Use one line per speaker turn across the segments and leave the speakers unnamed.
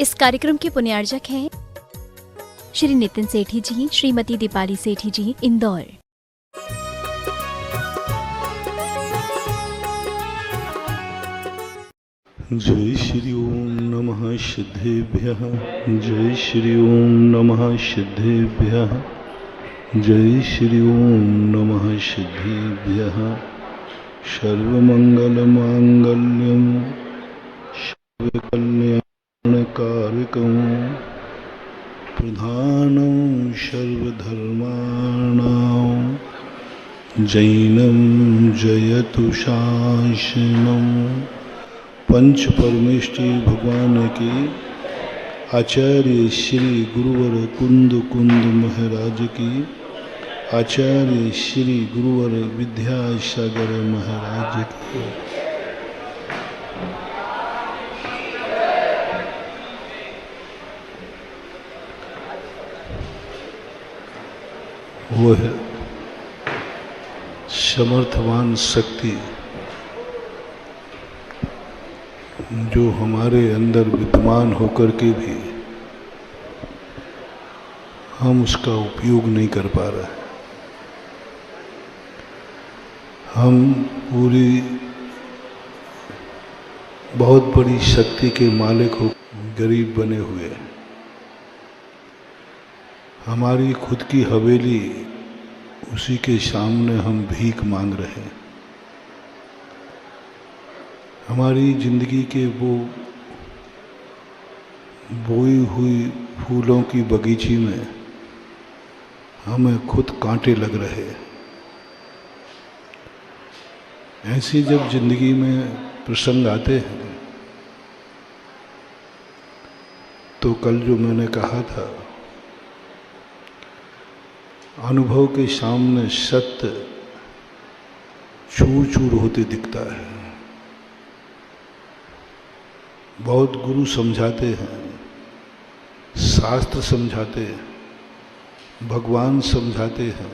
इस कार्यक्रम के पुण्यार्जक हैं श्री नितिन सेठी जी, श्रीमती दीपाली सेठी जी, इंदौर।
जय श्री ओम नमः सिद्धेभ्यः। जय श्री ओम नमः सिद्धेभ्यः। जय श्री ओम नमः सिद्धेभ्यः। सर्वमंगलमांगल्यं सर्वकल्याणकारकं प्रधानं सर्वधर्माणां जैनं जयतु शासनम्। पंच परमेष्टि भगवान की आचार्य श्री गुरुवर कुंद कुंद महाराज की, आचार्य श्री गुरुवर विद्यासागर महाराज की। वह समर्थवान शक्ति जो हमारे अंदर विद्यमान होकर के भी हम उसका उपयोग नहीं कर पा रहे। हम पूरी बहुत बड़ी शक्ति के मालिक हो गरीब बने हुए हैं। हमारी खुद की हवेली, उसी के सामने हम भीख मांग रहे हैं। हमारी जिंदगी के वो बोई हुई फूलों की बगीची में हमें खुद कांटे लग रहे हैं। ऐसी जब जिंदगी में प्रसंग आते हैं तो कल जो मैंने कहा था, अनुभव के सामने सत्य चूर चूर होते दिखता है। बहुत गुरु समझाते हैं, शास्त्र समझाते हैं, भगवान समझाते हैं,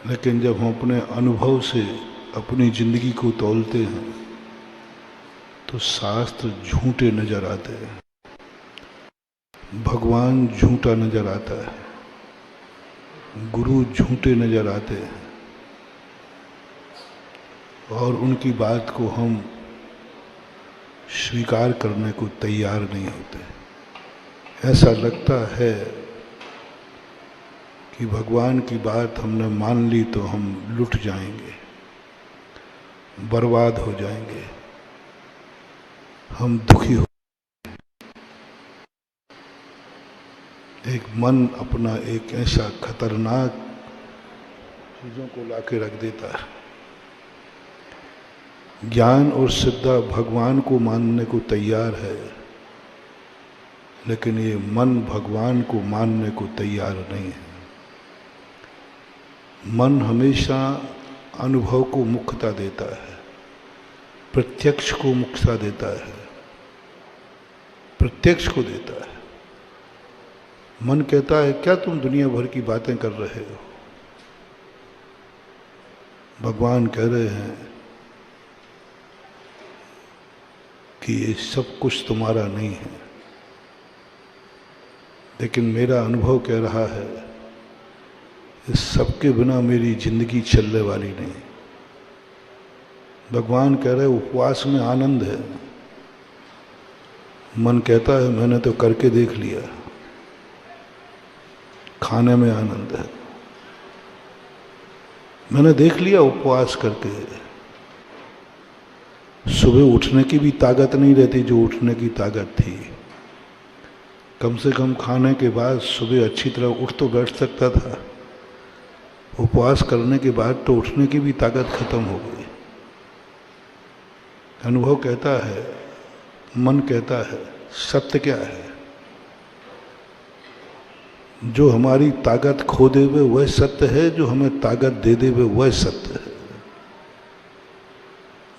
लेकिन जब हम अपने अनुभव से अपनी जिंदगी को तौलते हैं तो शास्त्र झूठे नजर आते हैं, भगवान झूठा नजर आता है, गुरु झूठे नजर आते हैं और उनकी बात को हम स्वीकार करने को तैयार नहीं होते। ऐसा लगता है कि भगवान की बात हमने मान ली तो हम लुट जाएंगे, बर्बाद हो जाएंगे, हम दुखी हो। एक मन अपना एक ऐसा खतरनाक चीजों को लाके रख देता है। ज्ञान और श्रद्धा भगवान को मानने को तैयार है, लेकिन ये मन भगवान को मानने को तैयार नहीं है। मन हमेशा अनुभव को मुख्यता देता है, प्रत्यक्ष को मुख्यता देता है, प्रत्यक्ष को देता है। मन कहता है क्या तुम दुनिया भर की बातें कर रहे हो। भगवान कह रहे हैं कि ये सब कुछ तुम्हारा नहीं है, लेकिन मेरा अनुभव कह रहा है इस सबके बिना मेरी जिंदगी चलने वाली नहीं। भगवान कह रहे उपवास में आनंद है। मन कहता है मैंने तो करके देख लिया, खाने में आनंद है। मैंने देख लिया उपवास करके, सुबह उठने की भी ताकत नहीं रहती जो उठने की ताकत थी। कम से कम खाने के बाद सुबह अच्छी तरह उठ तो बैठ सकता था। उपवास करने के बाद तो उठने की भी ताकत खत्म हो गई। अनुभव कहता है, मन कहता है, सत्य क्या है? जो हमारी ताकत खो देवे वह सत्य है, जो हमें ताकत दे देवे वह सत्य है।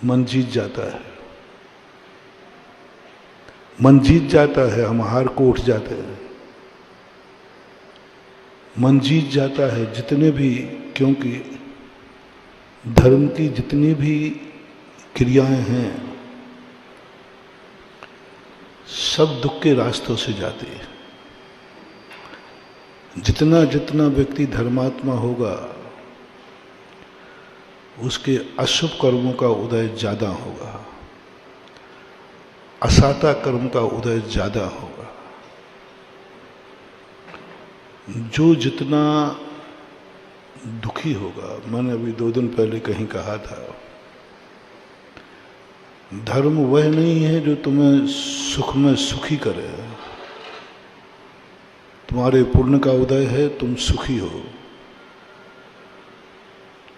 मन जीत जाता है, मन जीत जाता है, हम हार को उठ जाते हैं। मन जीत जाता है जितने भी, क्योंकि धर्म की जितनी भी क्रियाएं हैं सब दुख के रास्तों से जाती है। जितना जितना व्यक्ति धर्मात्मा होगा उसके अशुभ कर्मों का उदय ज़्यादा होगा, असाता कर्म का उदय ज़्यादा होगा। जो जितना दुखी होगा, मैंने अभी 2 दिन पहले कहीं कहा था, धर्म वह नहीं है जो तुम्हें सुख में सुखी करे। तुम्हारे पुण्य का उदय है, तुम सुखी हो,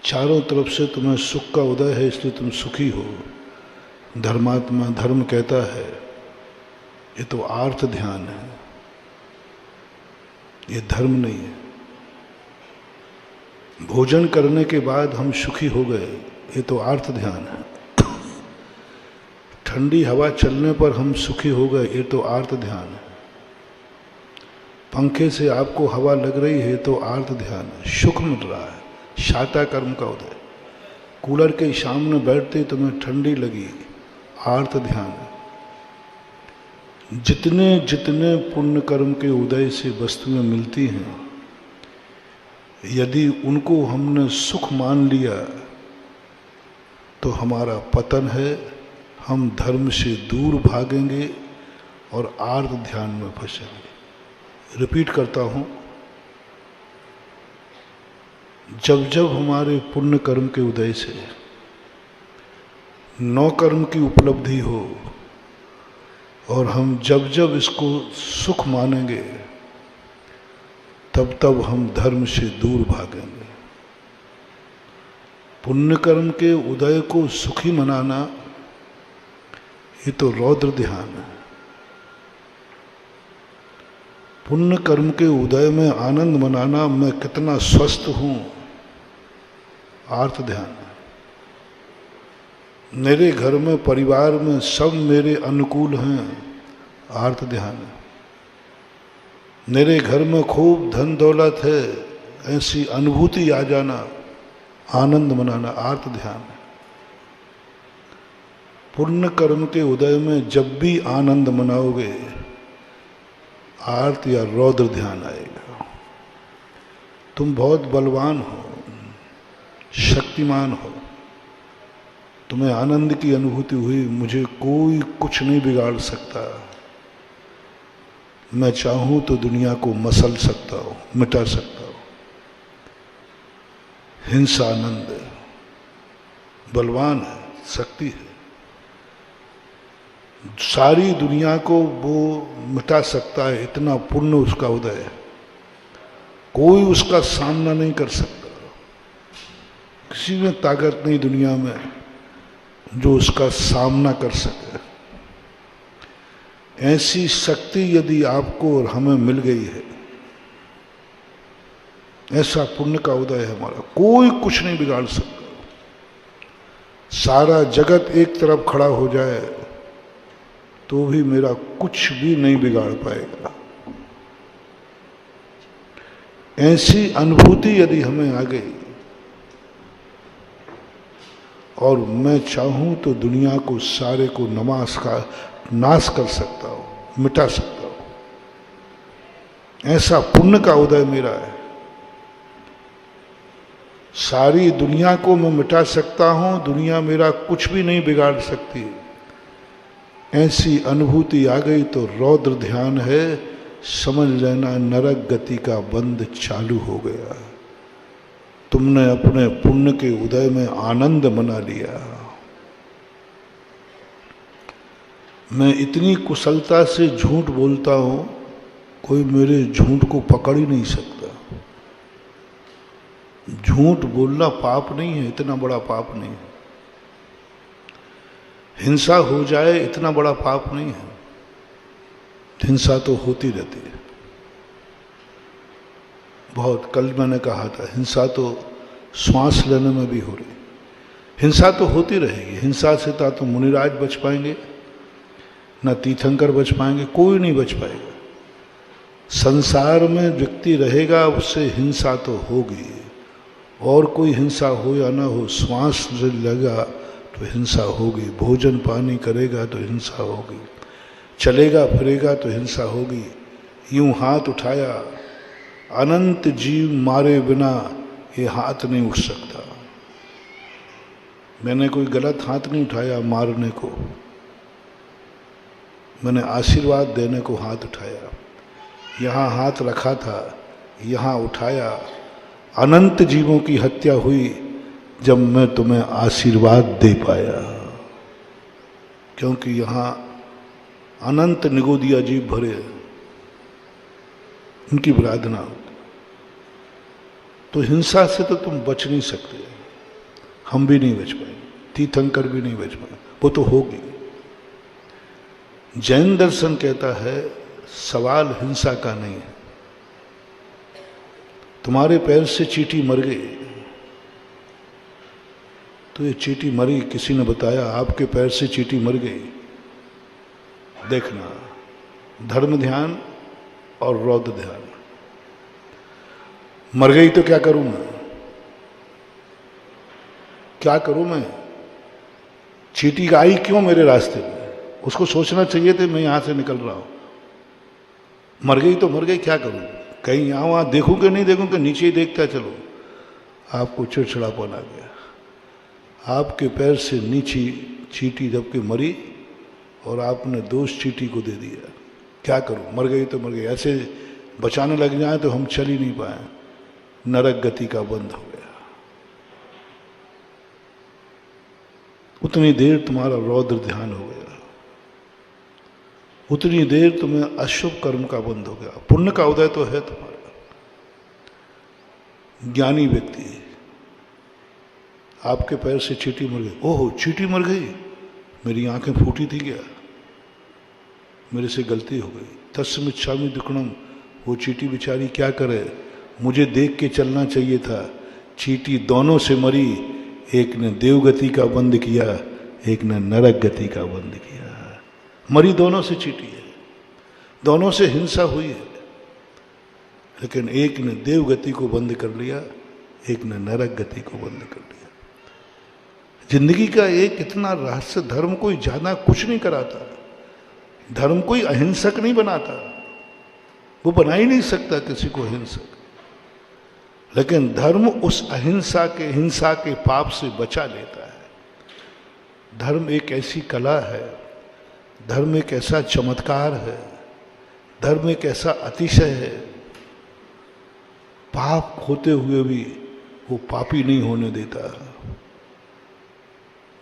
चारों तरफ से तुम्हें सुख का उदय है, इसलिए तुम सुखी हो। धर्मात्मा धर्म कहता है, ये तो आर्त ध्यान है, ये धर्म नहीं है। भोजन करने के बाद हम सुखी हो गए, ये तो आर्त ध्यान है। ठंडी हवा चलने पर हम सुखी हो गए, ये तो आर्त ध्यान है। पंखे से आपको हवा लग रही है तो आर्त ध्यान है, सुख मिल रहा है, शाता कर्म का उदय। कूलर के सामने बैठते तुम्हें ठंडी लगी, आर्त ध्यान है। जितने जितने पुण्य कर्म के उदय से वस्तुएं मिलती हैं, यदि उनको हमने सुख मान लिया तो हमारा पतन है, हम धर्म से दूर भागेंगे और आर्त ध्यान में फंसेंगे। रिपीट करता हूं, जब जब हमारे पुण्य कर्म के उदय से नौ कर्म की उपलब्धि हो और हम जब जब इसको सुख मानेंगे, तब तब हम धर्म से दूर भागेंगे। पुण्य कर्म के उदय को सुखी मनाना, ये तो रौद्र ध्यान है। पुण्य कर्म के उदय में आनंद मनाना, मैं कितना स्वस्थ हूं, आर्त ध्यान है। मेरे घर में परिवार में सब मेरे अनुकूल हैं, आर्त ध्यान है। मेरे घर में खूब धन दौलत है, ऐसी अनुभूति आ जाना, आनंद मनाना, आर्त ध्यान है। पुण्य कर्म के उदय में जब भी आनंद मनाओगे, आर्त या रौद्र ध्यान आएगा। तुम बहुत बलवान हो, शक्तिमान हो, तुम्हें आनंद की अनुभूति हुई, मुझे कोई कुछ नहीं बिगाड़ सकता, मैं चाहूं तो दुनिया को मसल सकता हूं, मिटा सकता हूं। हिंसा आनंद है, बलवान है, शक्ति है, सारी दुनिया को वो मिटा सकता है, इतना पुण्य उसका उदय है, कोई उसका सामना नहीं कर सकता। किसी में ताकत नहीं दुनिया में जो उसका सामना कर सके। ऐसी शक्ति यदि आपको और हमें मिल गई है, ऐसा पुण्य का उदय है हमारा, कोई कुछ नहीं बिगाड़ सकता। सारा जगत एक तरफ खड़ा हो जाए तो भी मेरा कुछ भी नहीं बिगाड़ पाएगा। ऐसी अनुभूति यदि हमें आ गई और मैं चाहूं तो दुनिया को सारे को नाश कर सकता हूं, मिटा सकता हूं, ऐसा पुण्य का उदय मेरा है। सारी दुनिया को मैं मिटा सकता हूं, दुनिया मेरा कुछ भी नहीं बिगाड़ सकती। ऐसी अनुभूति आ गई तो रौद्र ध्यान है, समझ लेना नरक गति का बंद चालू हो गया। तुमने अपने पुण्य के उदय में आनंद मना लिया। मैं इतनी कुशलता से झूठ बोलता हूं, कोई मेरे झूठ को पकड़ ही नहीं सकता। झूठ बोलना पाप नहीं है, इतना बड़ा पाप नहीं है। हिंसा हो जाए इतना बड़ा पाप नहीं है, हिंसा तो होती रहती है। बहुत कल मैंने कहा था, हिंसा तो श्वास लेने में भी हो रही, हिंसा तो होती रहेगी। हिंसा से ना तो मुनिराज बच पाएंगे, ना तीर्थंकर बच पाएंगे, कोई नहीं बच पाएगा। संसार में व्यक्ति रहेगा उससे हिंसा तो होगी, और कोई हिंसा हो या ना हो, श्वास लगा तो हिंसा होगी, भोजन पानी करेगा तो हिंसा होगी, चलेगा फिरेगा तो हिंसा होगी। यूं हाथ उठाया, अनंत जीव मारे बिना ये हाथ नहीं उठ सकता। मैंने कोई गलत हाथ नहीं उठाया मारने को, मैंने आशीर्वाद देने को हाथ उठाया। यहाँ हाथ रखा था, यहाँ उठाया। अनंत जीवों की हत्या हुई जब मैं तुम्हें आशीर्वाद दे पाया, क्योंकि यहाँ अनंत निगोदिया जीव भरे, उनकी प्रार्थना होती। तो हिंसा से तो तुम बच नहीं सकते, हम भी नहीं बच पाए, तीर्थंकर भी नहीं बच पाए, वो तो होगी। जैन दर्शन कहता है सवाल हिंसा का नहीं है। तुम्हारे पैर से चींटी मर गई तो ये चींटी मरी, किसी ने बताया आपके पैर से चींटी मर गई। देखना, धर्म ध्यान और रौद्र ध्यान। मर गई तो क्या करूं मैं, क्या करूं मैं? चींटी आई क्यों मेरे रास्ते में, उसको सोचना चाहिए था मैं यहां से निकल रहा हूं। मर गई तो मर गई, क्या करूं? कहीं यहां वहां देखूं कि नहीं देखूं कि नीचे ही देखता चलो। आपको चिड़चिड़ापन आ गया, आपके पैर से नीचे चींटी जबकि मरी और आपने दोष चींटी को दे दिया। क्या करूं, मर गई तो मर गई। ऐसे बचाने लग जाए तो हम चल ही नहीं पाए, नरक गति का बंद हो गया। उतनी देर तुम्हारा रौद्र ध्यान हो गया, उतनी देर तुम्हें अशुभ कर्म का बंद हो गया। पुण्य का उदय तो है तुम्हारा। ज्ञानी व्यक्ति, आपके पैर से चींटी मर गई, ओहो चींटी मर गई, मेरी आंखें फूटी थी क्या, मेरे से गलती हो गई। तस्मिच्छामि दुक्कड़म, वो चींटी बेचारी क्या करे, मुझे देख के चलना चाहिए था। चींटी दोनों से मरी, एक ने देवगति का बंद किया, एक ने नरक गति का बंद किया। मरी दोनों से चींटी है, दोनों से हिंसा हुई है, लेकिन एक ने देवगति को बंद कर लिया, एक ने नरक गति को बंद कर लिया। जिंदगी का एक इतना रहस्य, धर्म कोई ज्यादा कुछ नहीं कराता, धर्म कोई अहिंसक नहीं बनाता, वो बना ही नहीं सकता किसी को हिंसक, लेकिन धर्म उस अहिंसा के, हिंसा के पाप से बचा लेता है। धर्म एक ऐसी कला है, धर्म एक ऐसा चमत्कार है, धर्म एक ऐसा अतिशय है, पाप होते हुए भी वो पापी नहीं होने देता।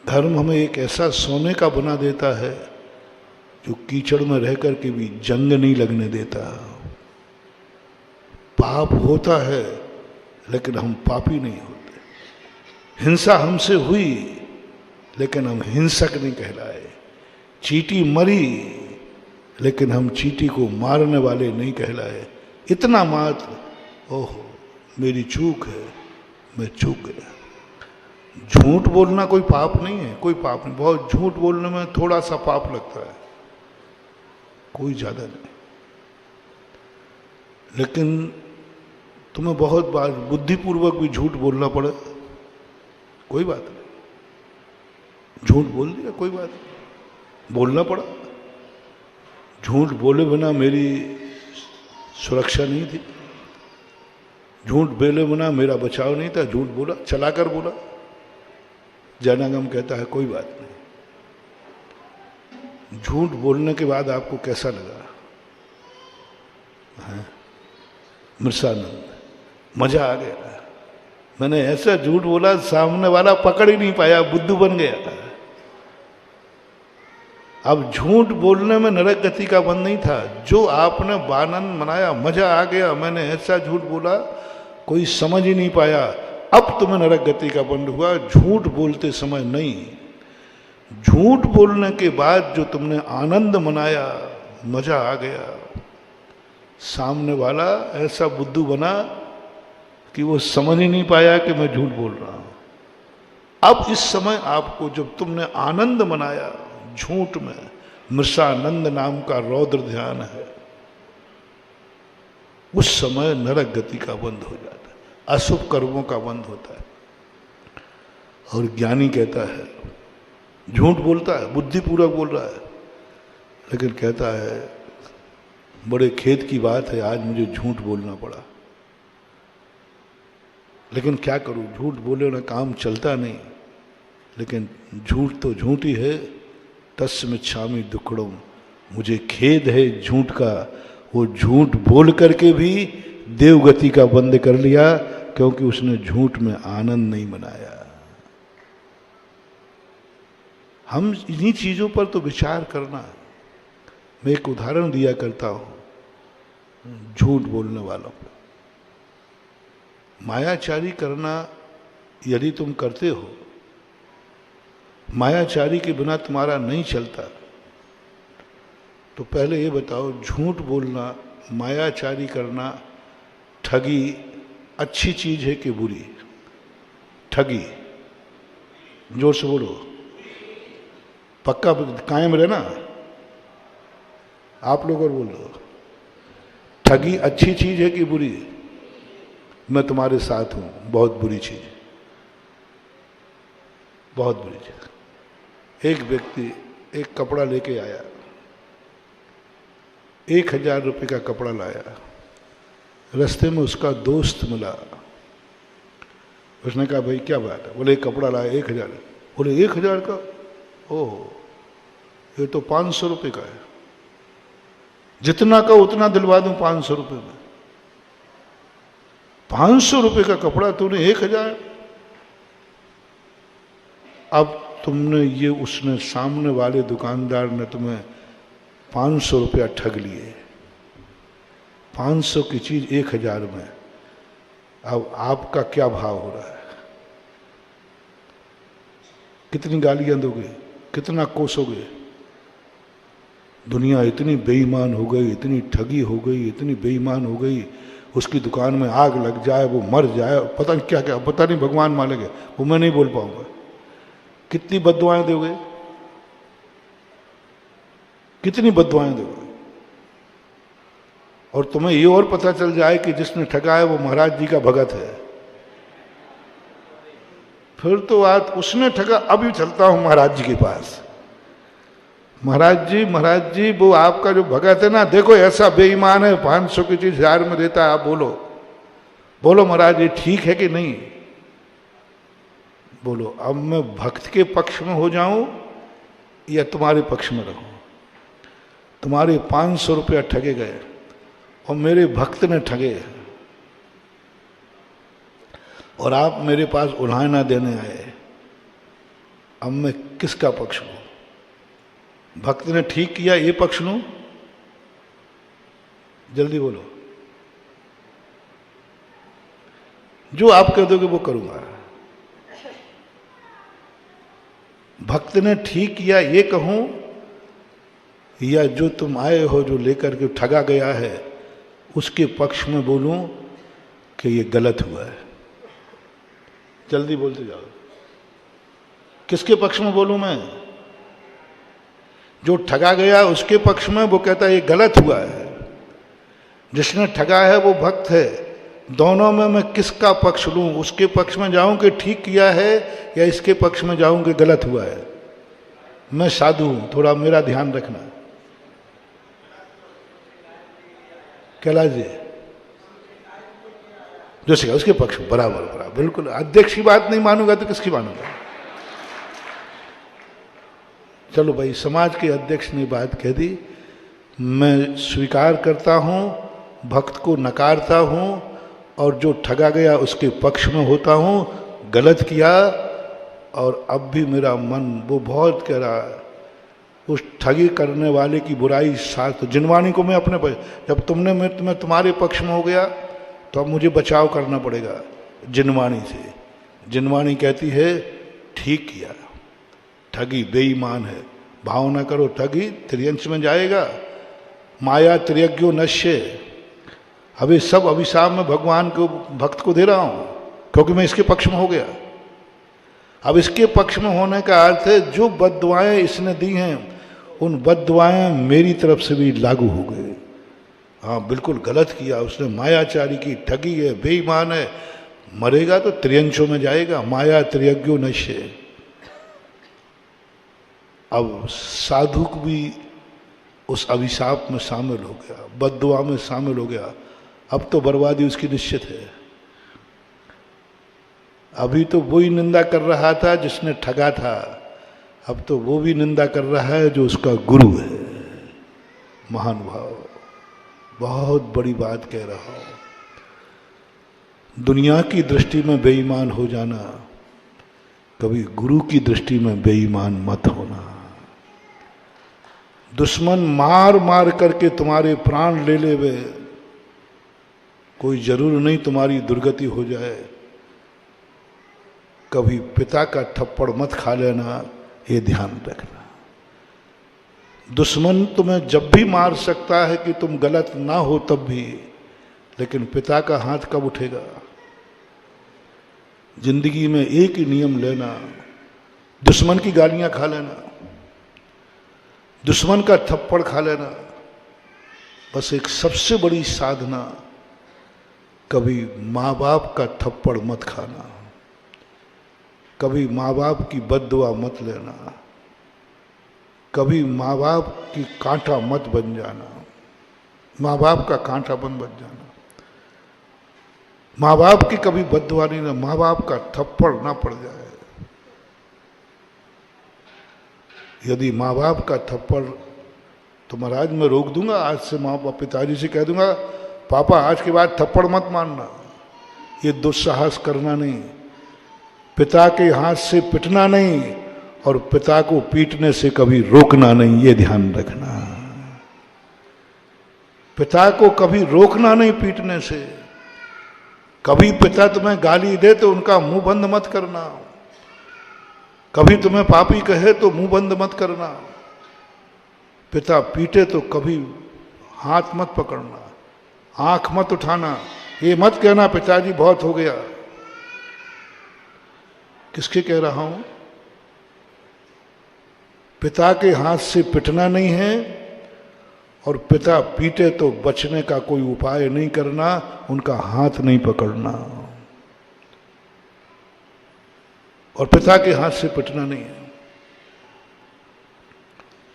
धर्म हमें एक ऐसा सोने का बना देता है जो कीचड़ में रह कर के भी जंग नहीं लगने देता। पाप होता है लेकिन हम पापी नहीं होते। हिंसा हमसे हुई लेकिन हम हिंसक नहीं कहलाए। चींटी मरी लेकिन हम चींटी को मारने वाले नहीं कहलाए। इतना मात्र, ओहो मेरी चूक है, मैं चूक गया। झूठ बोलना कोई पाप नहीं है, कोई पाप नहीं। बहुत झूठ बोलने में थोड़ा सा पाप लगता है, कोई ज्यादा नहीं। लेकिन तुम्हें बहुत बार बुद्धिपूर्वक भी झूठ बोलना पड़े, कोई बात नहीं। झूठ बोल दिया, कोई बात नहीं, बोलना पड़ा। झूठ बोले बिना मेरी सुरक्षा नहीं थी, झूठ बोले बिना मेरा बचाव नहीं था। झूठ बोला, चलाकर बोला। जैनागम कहता है कोई बात नहीं। झूठ बोलने के बाद आपको कैसा लगा? मृषानंद, मजा आ गया। मैंने ऐसा झूठ बोला सामने वाला पकड़ ही नहीं पाया, बुद्धू बन गया। अब झूठ बोलने में नरक गति का बंद नहीं था, जो आपने आनंद मनाया, मजा आ गया। मैंने ऐसा झूठ बोला कोई समझ ही नहीं पाया, अब तुम्हें नरक गति का बंद हुआ। झूठ बोलते समय नहीं, झूठ बोलने के बाद जो तुमने आनंद मनाया, मजा आ गया। सामने वाला ऐसा बुद्धू बना कि वो समझ ही नहीं पाया कि मैं झूठ बोल रहा हूं। अब इस समय आपको, जब तुमने आनंद मनाया झूठ में, मृषानंद नाम का रौद्र ध्यान है, उस समय नरक गति का बंद हो जाता है, अशुभ कर्मों का बंद होता है। और ज्ञानी कहता है, झूठ बोलता है, बुद्धिपूर्वक बोल रहा है, लेकिन कहता है बड़े खेद की बात है, आज मुझे झूठ बोलना पड़ा। लेकिन क्या करूं, झूठ बोले ना काम चलता नहीं। लेकिन झूठ तो झूठ ही है, तस्मिच्छामि दुक्कड़म, मुझे खेद है झूठ का। वो झूठ बोल करके भी देवगति का बंद कर लिया, क्योंकि उसने झूठ में आनंद नहीं मनाया। हम इन्हीं चीजों पर तो विचार करना। मैं एक उदाहरण दिया करता हूं झूठ बोलने वालों को। मायाचारी करना यदि तुम करते हो, मायाचारी के बिना तुम्हारा नहीं चलता, तो पहले ये बताओ, झूठ बोलना, मायाचारी करना, ठगी अच्छी चीज है कि बुरी? ठगी, जोर से बोलो, पक्का कायम रहना। आप लोग और बोलो, ठगी अच्छी चीज है कि बुरी? मैं तुम्हारे साथ हूं, बहुत बुरी चीज, बहुत बुरी चीज। एक व्यक्ति एक कपड़ा लेके आया, 1000 रुपये का कपड़ा लाया। रास्ते में उसका दोस्त मिला। उसने कहा भाई क्या बात है? बोले कपड़ा लाया 1000। बोले 1000 का? ओह, ये तो 500 रुपये का है। जितना का उतना दिलवा दूं 500 रुपये में। 500 रुपये का कपड़ा तूने 1000। अब तुमने ये, उसने सामने वाले दुकानदार ने तुम्हें 500 रुपया ठग लिए, 500 की चीज 1000 में। अब आपका क्या भाव हो रहा है? कितनी गालियां दोगे, कितना कोसोगे? दुनिया इतनी बेईमान हो गई, इतनी ठगी हो गई, इतनी बेईमान हो गई। उसकी दुकान में आग लग जाए, वो मर जाए, पता नहीं क्या क्या, पता नहीं भगवान मालेंगे, वो मैं नहीं बोल पाऊंगा। कितनी बद्दुआएं दोगे, कितनी बद्दुआएं दोगे? और तुम्हें ये और पता चल जाए कि जिसने ठगा है वो महाराज जी का भगत है, फिर तो आज उसने ठगा, अभी चलता हूं महाराज जी के पास। महाराज जी वो आपका जो भगत है ना, देखो ऐसा बेईमान है, 500 की चीज 1000 में देता है। आप बोलो, बोलो महाराज ये ठीक है कि नहीं? बोलो, अब मैं भक्त के पक्ष में हो जाऊं या तुम्हारे पक्ष में रहूं? तुम्हारे 500 रुपया ठगे गए और मेरे भक्त ने ठगे, और आप मेरे पास उल्हाना देने आए। अब मैं किसका पक्ष लूं? भक्त ने ठीक किया, ये पक्ष लूं? जल्दी बोलो। जो आप कह दोगे वो करूंगा। भक्त ने ठीक किया ये कहूं, या जो तुम आए हो, जो लेकर के ठगा गया है, उसके पक्ष में बोलूं कि ये गलत हुआ है? जल्दी बोलते जाओ। किसके पक्ष में बोलूं मैं? जो ठगा गया उसके पक्ष में, वो कहता है ये गलत हुआ है। जिसने ठगा है वो भक्त है। दोनों में मैं किसका पक्ष लूं? उसके पक्ष में जाऊं कि ठीक किया है, या इसके पक्ष में जाऊं कि गलत हुआ है? मैं साधु हूं, थोड़ा मेरा ध्यान रखना। कैलाश जी जो सिखा उसके पक्ष में, बराबर बराबर, बिल्कुल। अध्यक्ष की बात नहीं मानूंगा तो किसकी मानूंगा? चलो भाई, समाज के अध्यक्ष ने बात कह दी, मैं स्वीकार करता हूं, भक्त को नकारता हूं, और जो ठगा गया उसके पक्ष में होता हूं। गलत किया, और अब भी मेरा मन वो बहुत कह रहा है उस ठगी करने वाले की बुराई साथ। तो जिनवानी को मैं अपने जब तुमने मैं तुम्हारे पक्ष में हो गया, तो अब मुझे बचाव करना पड़ेगा जिनवानी से। जिनवानी कहती है ठीक किया, ठगी बेईमान है, भाव ना करो, ठगी त्रियंश में जाएगा। माया त्रियज्ञो नश्य। अभी सब अभिशाप में भगवान को, भक्त को दे रहा हूं, क्योंकि मैं इसके पक्ष में हो गया। अब इसके पक्ष में होने का अर्थ है जो बद्दुआएं इसने दी हैं, उन बद्दुआएं मेरी तरफ से भी लागू हो गई। हाँ, बिल्कुल गलत किया उसने, मायाचारी की, ठगी है, बेईमान है, मरेगा तो त्रियंशों में जाएगा। माया त्रियज्ञो नश्य। अब साधु को भी उस अभिशाप में शामिल हो गया, बद्दुआ में शामिल हो गया। अब तो बर्बादी उसकी निश्चित है। अभी तो वही निंदा कर रहा था जिसने ठगा था, अब तो वो भी निंदा कर रहा है जो उसका गुरु है। महानुभाव, बहुत बड़ी बात कह रहा हूं। दुनिया की दृष्टि में बेईमान हो जाना, कभी गुरु की दृष्टि में बेईमान मत होना। दुश्मन मार मार करके तुम्हारे प्राण ले ले वे, कोई जरूर नहीं तुम्हारी दुर्गति हो जाए। कभी पिता का थप्पड़ मत खा लेना, ये ध्यान रखना। दुश्मन तुम्हें जब भी मार सकता है कि तुम गलत ना हो तब भी, लेकिन पिता का हाथ कब उठेगा? जिंदगी में एक ही नियम लेना, दुश्मन की गालियां खा लेना, दुश्मन का थप्पड़ खा लेना। बस एक सबसे बड़ी साधना, कभी माँ बाप का थप्पड़ मत खाना, कभी माँ बाप की बद्दुआ मत लेना, कभी माँ बाप की कांटा मत बन जाना, माँ बाप का कांटा बन जाना। माँ बाप की कभी बद्दुआ नहीं ना, माँ बाप का थप्पड़ ना पड़ जाए। यदि माँ बाप का थप्पड़ तो महाराज मैं रोक दूंगा, आज से माँ बाप पिताजी से कह दूंगा, पापा आज के बाद थप्पड़ मत मारना। ये दुस्साहस करना नहीं, पिता के हाथ से पिटना नहीं, और पिता को पीटने से कभी रोकना नहीं, ये ध्यान रखना। पिता को कभी रोकना नहीं पीटने से। कभी पिता तुम्हें गाली दे तो उनका मुंह बंद मत करना, कभी तुम्हें पापी कहे तो मुंह बंद मत करना। पिता पीटे तो कभी हाथ मत पकड़ना, आंख मत उठाना, ये मत कहना पिताजी बहुत हो गया। किसके कह रहा हूं? पिता के हाथ से पिटना नहीं है, और पिता पीटे तो बचने का कोई उपाय नहीं करना, उनका हाथ नहीं पकड़ना, और पिता के हाथ से पिटना नहीं है।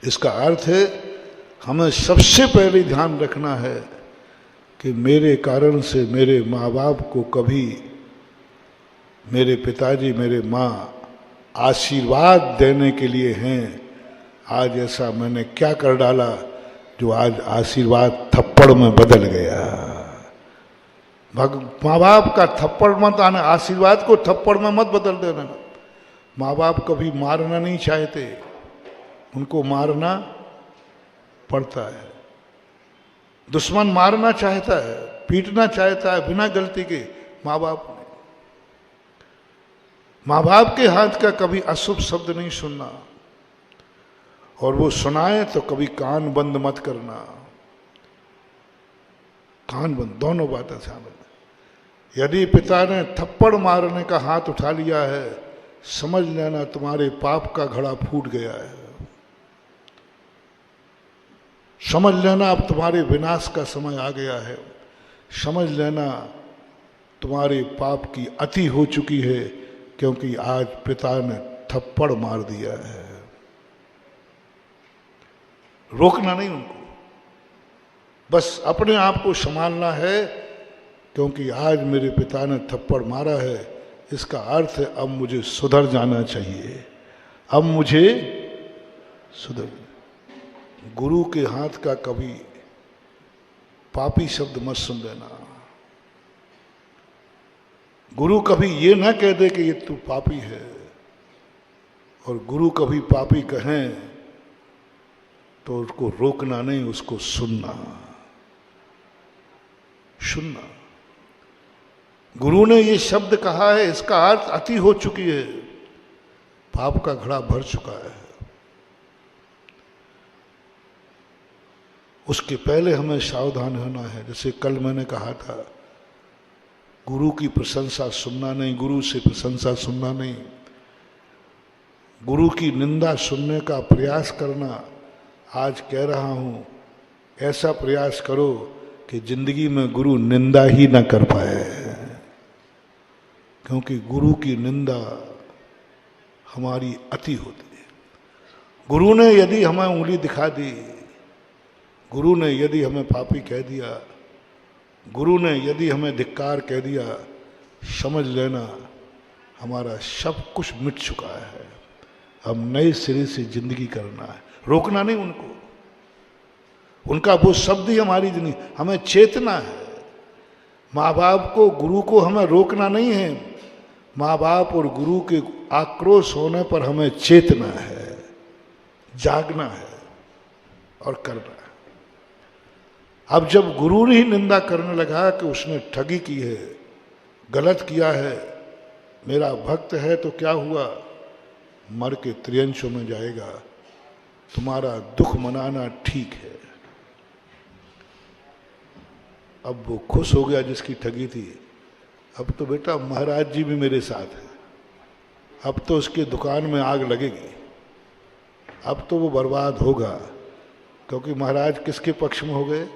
इसका अर्थ है हमें सबसे पहले ध्यान रखना है कि मेरे कारण से मेरे माँ बाप को कभी, मेरे पिताजी मेरे माँ आशीर्वाद देने के लिए हैं, आज ऐसा मैंने क्या कर डाला जो आज आशीर्वाद थप्पड़ में बदल गया। माँ बाप का थप्पड़ मत आना, आशीर्वाद को थप्पड़ में मत बदल देना। माँ बाप कभी मारना नहीं चाहते, उनको मारना पड़ता है। दुश्मन मारना चाहता है, पीटना चाहता है बिना गलती के, माँ बाप ने। माँ बाप के हाथ का कभी अशुभ शब्द नहीं सुनना, और वो सुनाए तो कभी कान बंद मत करना। कान बंद, दोनों बातें शामिल। यदि पिता ने थप्पड़ मारने का हाथ उठा लिया है, समझ लेना तुम्हारे पाप का घड़ा फूट गया है। समझ लेना अब तुम्हारे विनाश का समय आ गया है। समझ लेना तुम्हारे पाप की अति हो चुकी है, क्योंकि आज पिता ने थप्पड़ मार दिया है। रोकना नहीं उनको, बस अपने आप को संभालना है, क्योंकि आज मेरे पिता ने थप्पड़ मारा है, इसका अर्थ है अब मुझे सुधर जाना चाहिए, अब मुझे सुधर। गुरु के हाथ का कभी पापी शब्द मत सुन लेना। गुरु कभी ये ना कह दे कि ये तू पापी है, और गुरु कभी पापी कहें तो उसको रोकना नहीं, उसको सुनना। सुनना। गुरु ने ये शब्द कहा है, इसका अर्थ अति हो चुकी है, पाप का घड़ा भर चुका है। उसके पहले हमें सावधान होना है। जैसे कल मैंने कहा था, गुरु की प्रशंसा सुनना नहीं, गुरु से प्रशंसा सुनना नहीं, गुरु की निंदा सुनने का प्रयास करना। आज कह रहा हूं, ऐसा प्रयास करो कि जिंदगी में गुरु निंदा ही ना कर पाए, क्योंकि गुरु की निंदा हमारी अति होती है। गुरु ने यदि हमें उंगली दिखा दी गुरु ने यदि हमें पापी कह दिया, गुरु ने यदि हमें धिक्कार कह दिया, समझ लेना हमारा सब कुछ मिट चुका है। अब नए सिरे से जिंदगी करना है, रोकना नहीं उनको, उनका वो शब्द ही हमारी जिंदगी, हमें चेतना है। माँ बाप को, गुरु को हमें रोकना नहीं है, माँ बाप और गुरु के आक्रोश होने पर हमें चेतना है, जागना है और करना है। अब जब गुरु ने ही निंदा करने लगा कि उसने ठगी की है, गलत किया है, मेरा भक्त है, तो क्या हुआ, मर के त्रियंशों में जाएगा, तुम्हारा दुख मनाना ठीक है। अब वो खुश हो गया जिसकी ठगी थी, अब तो बेटा महाराज जी भी मेरे साथ हैं, अब तो उसकी दुकान में आग लगेगी, अब तो वो बर्बाद होगा, क्योंकि महाराज किसके पक्ष में हो गए,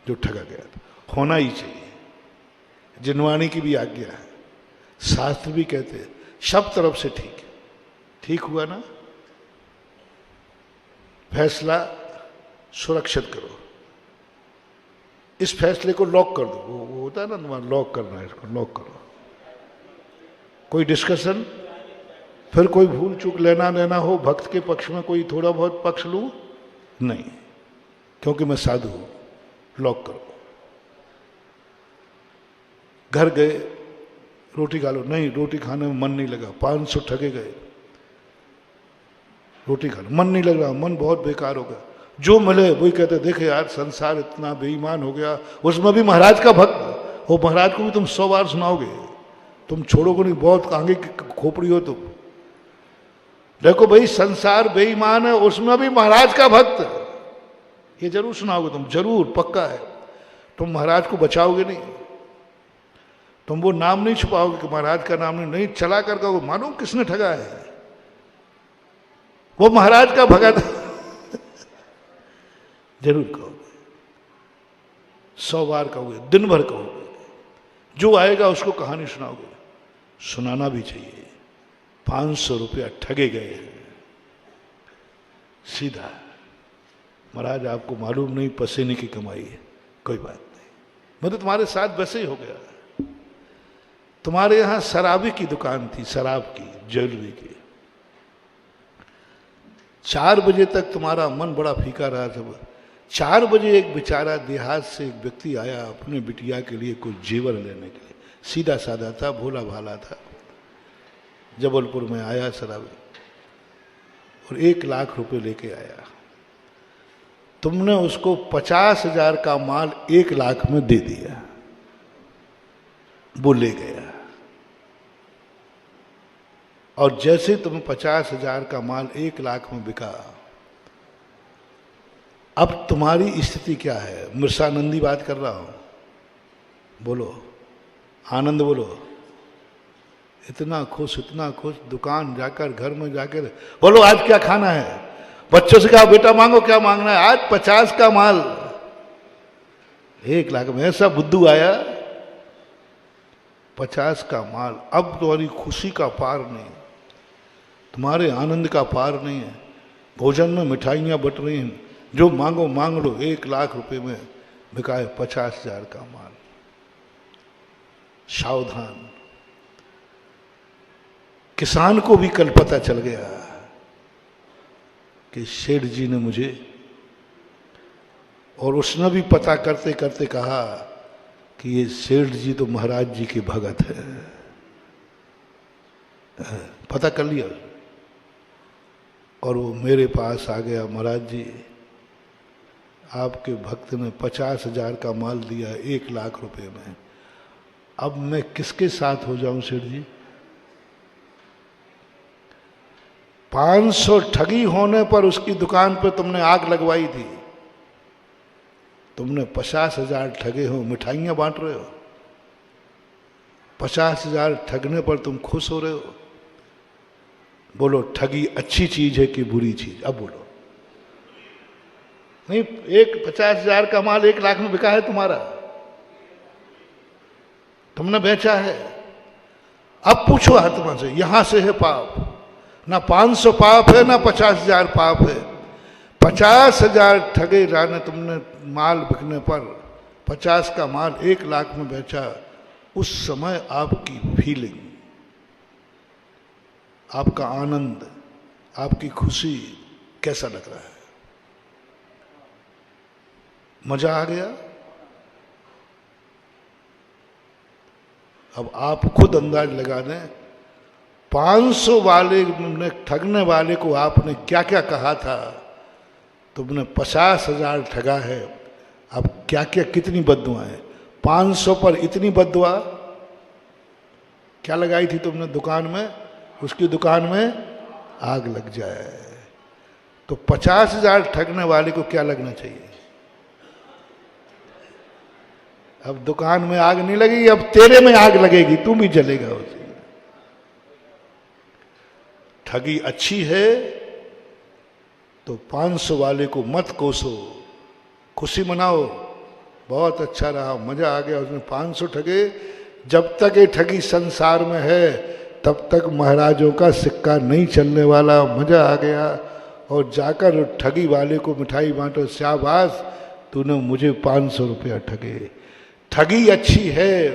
जो ठगा गया था। होना ही चाहिए, जिनवाणी की भी आज्ञा है, शास्त्र भी कहते हैं सब तरफ से ठीक है। ठीक हुआ ना, फैसला सुरक्षित करो, इस फैसले को लॉक कर दो, वो होता है ना तुम्हारा लॉक करना है, इसको लॉक करो। कोई डिस्कशन, फिर कोई भूल चूक लेना देना हो, भक्त के पक्ष में कोई थोड़ा बहुत पक्ष लूं नहीं, क्योंकि मैं साधु हूं, लॉक करो। घर गए, रोटी खा लो, नहीं रोटी खाने में मन नहीं लगा, 500 ठगे गए, रोटी खा लो, मन नहीं लग रहा, मन बहुत बेकार हो गया, जो मिले वही कहते, देखे यार संसार इतना बेईमान हो गया, उसमें भी महाराज का भक्त हो, महाराज को भी तुम 100 बार सुनाओगे, तुम छोड़ोगे नहीं, बहुत आगे की खोपड़ी हो तुम। देखो भाई संसार बेईमान है, उसमें भी महाराज का भक्त, ये जरूर सुनाओगे तुम, जरूर पक्का है, तुम महाराज को बचाओगे नहीं, तुम वो नाम नहीं छुपाओगे कि महाराज का नाम नहीं चला कर कहोगे, मानो किसने ठगा है, वो महाराज का भगत जरूर कहोगे, 100 बार कहोगे, दिन भर कहोगे, जो आएगा उसको कहानी सुनाओगे, सुनाना भी चाहिए। 500 रुपया ठगे गए हैं, सीधा, महाराज आपको मालूम नहीं पसीने की कमाई है, कोई बात नहीं, मैं तो तुम्हारे साथ वैसे ही हो गया। तुम्हारे यहां शराबी की दुकान थी, शराब की, ज्वेलरी की, 4 बजे तक तुम्हारा मन बड़ा फीका रहा था। 4 बजे एक बेचारा देहात से एक व्यक्ति आया अपने बिटिया के लिए कुछ जेवर लेने के लिए, सीधा साधा था, भोला भाला था, जबलपुर में आया शराबी, और 1 लाख रुपए लेके आया। तुमने उसको 50,000 का माल 1 लाख में दे दिया, वो ले गया, और जैसे तुम 50,000 का माल 1 लाख में बिका, अब तुम्हारी स्थिति क्या है? मिर्सानंदी बात कर रहा हूं, बोलो, आनंद बोलो। इतना खुश, इतना खुश, दुकान जाकर, घर में जाकर बोलो आज क्या खाना है, बच्चों से कहा बेटा मांगो क्या मांगना है, आज 50 का माल 1 लाख में, ऐसा बुद्धू आया, 50 का माल। अब तुम्हारी खुशी का पार नहीं, तुम्हारे आनंद का पार नहीं है, भोजन में मिठाइयाँ बट रही हैं, जो मांगो मांग लो, 1 लाख रुपए में बिकाए 50,000 का माल। सावधान, किसान को भी कल पता चल गया कि सेठ जी ने मुझे, और उसने भी पता करते करते कहा कि ये सेठ जी तो महाराज जी के भगत है, पता कर लिया, और वो मेरे पास आ गया, महाराज जी आपके भक्त ने 50,000 का माल दिया 1 लाख रुपए में, अब मैं किसके साथ हो जाऊं सेठ जी? 500 ठगी होने पर उसकी दुकान पे तुमने आग लगवाई थी, तुमने 50,000 ठगे हो, मिठाइयां बांट रहे हो, 50,000 ठगने पर तुम खुश हो रहे हो? बोलो ठगी अच्छी चीज है कि बुरी चीज? अब बोलो। नहीं, 50,000 का माल 1 लाख में बिका है तुम्हारा, तुमने बेचा है। अब पूछो आत्मा से, यहां से है पाप, ना 500 पाप है ना 50,000 पाप है, 50,000 ठगे जाने तुमने माल बिकने पर, 50 का माल 1 लाख में बेचा। उस समय आपकी फीलिंग, आपका आनंद, आपकी खुशी कैसा लग रहा है? मजा आ गया? अब आप खुद अंदाज लगा दें, 500 वाले ने ठगने वाले को आपने क्या क्या कहा था। तुमने 50,000 ठगा है, अब क्या क्या कितनी बद्दुआएं। 500 पर इतनी बद्दुआ क्या लगाई थी तुमने दुकान में, उसकी दुकान में आग लग जाए। तो 50,000 ठगने वाले को क्या लगना चाहिए? अब दुकान में आग नहीं लगेगी, अब तेरे में आग लगेगी, तू भी जलेगा उसे। ठगी अच्छी है तो 500 वाले को मत कोसो, खुशी मनाओ, बहुत अच्छा रहा, मजा आ गया, उसमें 500 ठगे। जब तक ये ठगी संसार में है तब तक महाराजों का सिक्का नहीं चलने वाला, मजा आ गया। और जाकर ठगी वाले को मिठाई बांटो, शाबाश तूने मुझे 500 रुपया ठगे। ठगी अच्छी है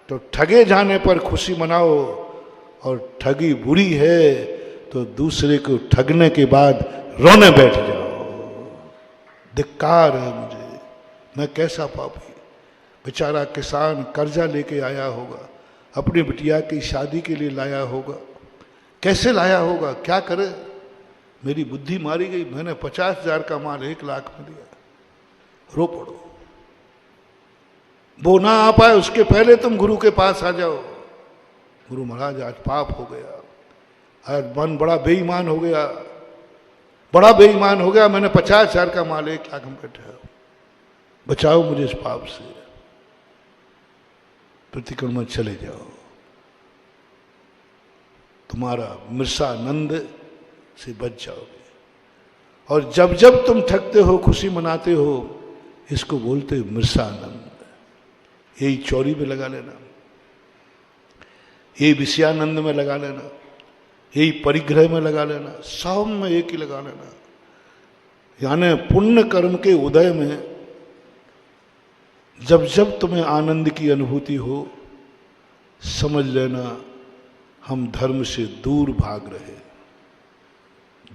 तो ठगे जाने पर खुशी मनाओ, और ठगी बुरी है तो दूसरे को ठगने के बाद रोने बैठ जाओ। धिक्कार है मुझे, मैं कैसा पापी। बेचारा किसान कर्जा लेके आया होगा, अपनी बिटिया की शादी के लिए लाया होगा, कैसे लाया होगा, क्या करे। मेरी बुद्धि मारी गई, मैंने 50,000 का माल 1 लाख में दिया। रो पड़ो। वो ना आ पाए उसके पहले तुम गुरु के पास आ जाओ, गुरु महाराज आज पाप हो गया, आज मन बड़ा बेईमान हो गया, बड़ा बेईमान हो गया, मैंने 50,000 का माल 1 लाख में बैठा, बचाओ मुझे इस पाप से। प्रतिक्रमण चले जाओ, तुम्हारा मृषानंद से बच जाओगे। और जब जब तुम थकते हो, खुशी मनाते हो, इसको बोलते मृषानंद। यही चौरी में लगा लेना, यही विषयानंद में लगा लेना, यही परिग्रह में लगा लेना, सब में एक ही लगा लेना। यानी पुण्य कर्म के उदय में जब जब तुम्हें आनंद की अनुभूति हो, समझ लेना हम धर्म से दूर भाग रहे।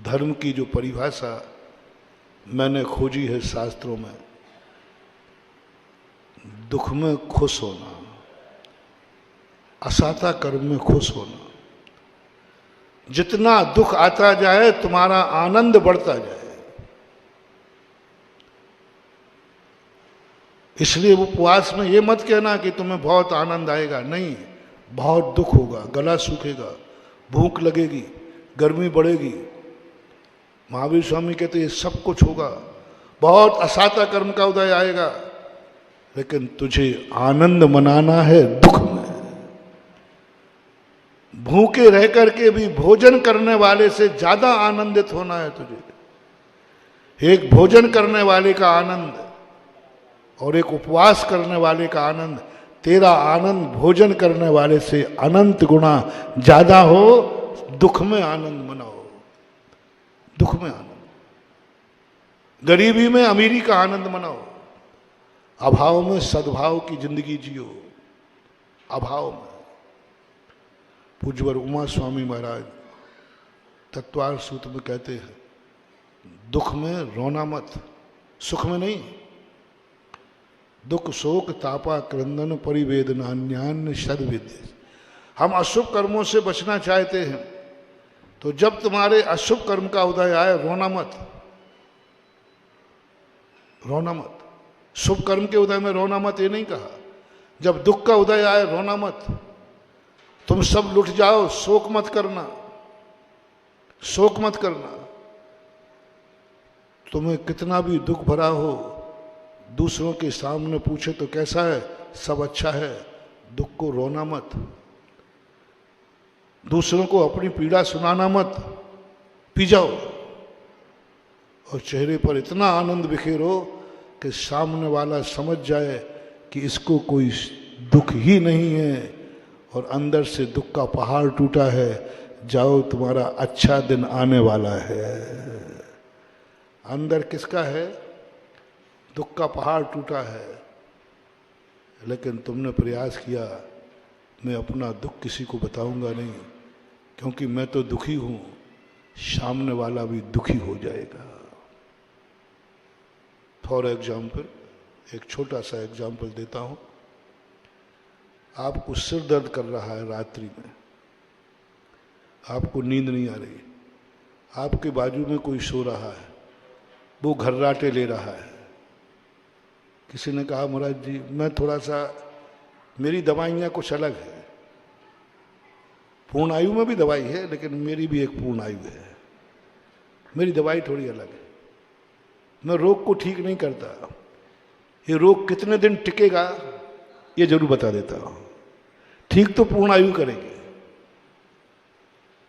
धर्म की जो परिभाषा मैंने खोजी है शास्त्रों में, दुख में खुश होना, असाता कर्म में खुश होना। जितना दुख आता जाए तुम्हारा आनंद बढ़ता जाए। इसलिए उपवास में ये मत कहना कि तुम्हें बहुत आनंद आएगा, नहीं, बहुत दुख होगा, गला सूखेगा, भूख लगेगी, गर्मी बढ़ेगी। महावीर स्वामी कहते ये सब कुछ होगा, बहुत असाता कर्म का उदय आएगा, लेकिन तुझे आनंद मनाना है दुख में। भूखे रह करके भी भोजन करने वाले से ज्यादा आनंदित होना है तुझे। एक भोजन करने वाले का आनंद और एक उपवास करने वाले का आनंद, तेरा आनंद भोजन करने वाले से अनंत गुना ज्यादा हो। दुख में आनंद मनाओ, दुख में आनंद, गरीबी में अमीरी का आनंद मनाओ, अभाव में सद्भाव की जिंदगी जियो। अभाव में पूज्यवर उमा स्वामी महाराज तत्वार सूत्र में कहते हैं, दुख में रोना मत, सुख में नहीं। दुख शोक तापा क्रंदन परिवेदना अन्यान्य सद्विद्य। हम अशुभ कर्मों से बचना चाहते हैं, तो जब तुम्हारे अशुभ कर्म का उदय आए रोना मत, रोना मत। शुभ कर्म के उदय में रोना मत ये नहीं कहा। जब दुख का उदय आए रोना मत। तुम सब लुट जाओ, शोक मत करना, शोक मत करना। तुम्हें कितना भी दुख भरा हो, दूसरों के सामने पूछे तो कैसा है, सब अच्छा है, दुख को रोना मत। दूसरों को अपनी पीड़ा सुनाना मत, पी जाओ और चेहरे पर इतना आनंद बिखेरो कि सामने वाला समझ जाए कि इसको कोई दुख ही नहीं है और अंदर से दुख का पहाड़ टूटा है। जाओ, तुम्हारा अच्छा दिन आने वाला है। अंदर किसका है? दुख का पहाड़ टूटा है, लेकिन तुमने प्रयास किया मैं अपना दुख किसी को बताऊंगा नहीं, क्योंकि मैं तो दुखी हूं, सामने वाला भी दुखी हो जाएगा। फॉर एग्जाम्पल, एक छोटा सा एग्जाम्पल देता हूं। आपको सिर दर्द कर रहा है रात्रि में, आपको नींद नहीं आ रही, आपके बाजू में कोई सो रहा है, वो घर्राटे ले रहा है। किसी ने कहा महाराज जी मैं थोड़ा सा, मेरी दवाइयाँ कुछ अलग है, पूर्ण आयु में भी दवाई है लेकिन मेरी भी एक पूर्ण आयु है, मेरी दवाई थोड़ी अलग है, मैं रोग को ठीक नहीं करता, ये रोग कितने दिन टिकेगा ये जरूर बता देता हूँ। ठीक तो पूर्ण आयु करेगी,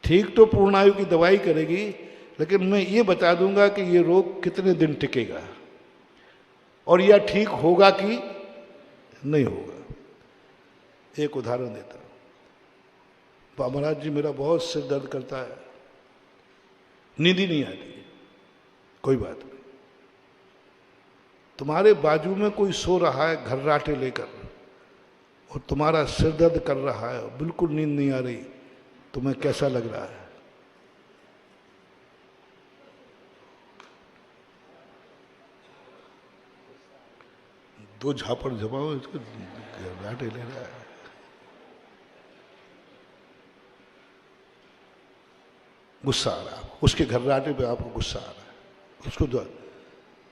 ठीक तो पूर्ण आयु की दवाई करेगी, लेकिन मैं ये बता दूंगा कि ये रोग कितने दिन टिकेगा और यह ठीक होगा कि नहीं होगा। एक उदाहरण देता हूं। महाराज जी मेरा बहुत सिर दर्द करता है, नींद ही नहीं आती। कोई बात नहीं, तुम्हारे बाजू में कोई सो रहा है घर्राटे लेकर और तुम्हारा सिर दर्द कर रहा है, बिल्कुल नींद नहीं आ रही, तुम्हें कैसा लग रहा है? दो झापड़ झपाओ, इसको घर्राटे ले रहा है। गुस्सा आ रहा है, उसके घर्राटे पे आपको गुस्सा आ रहा है, उसको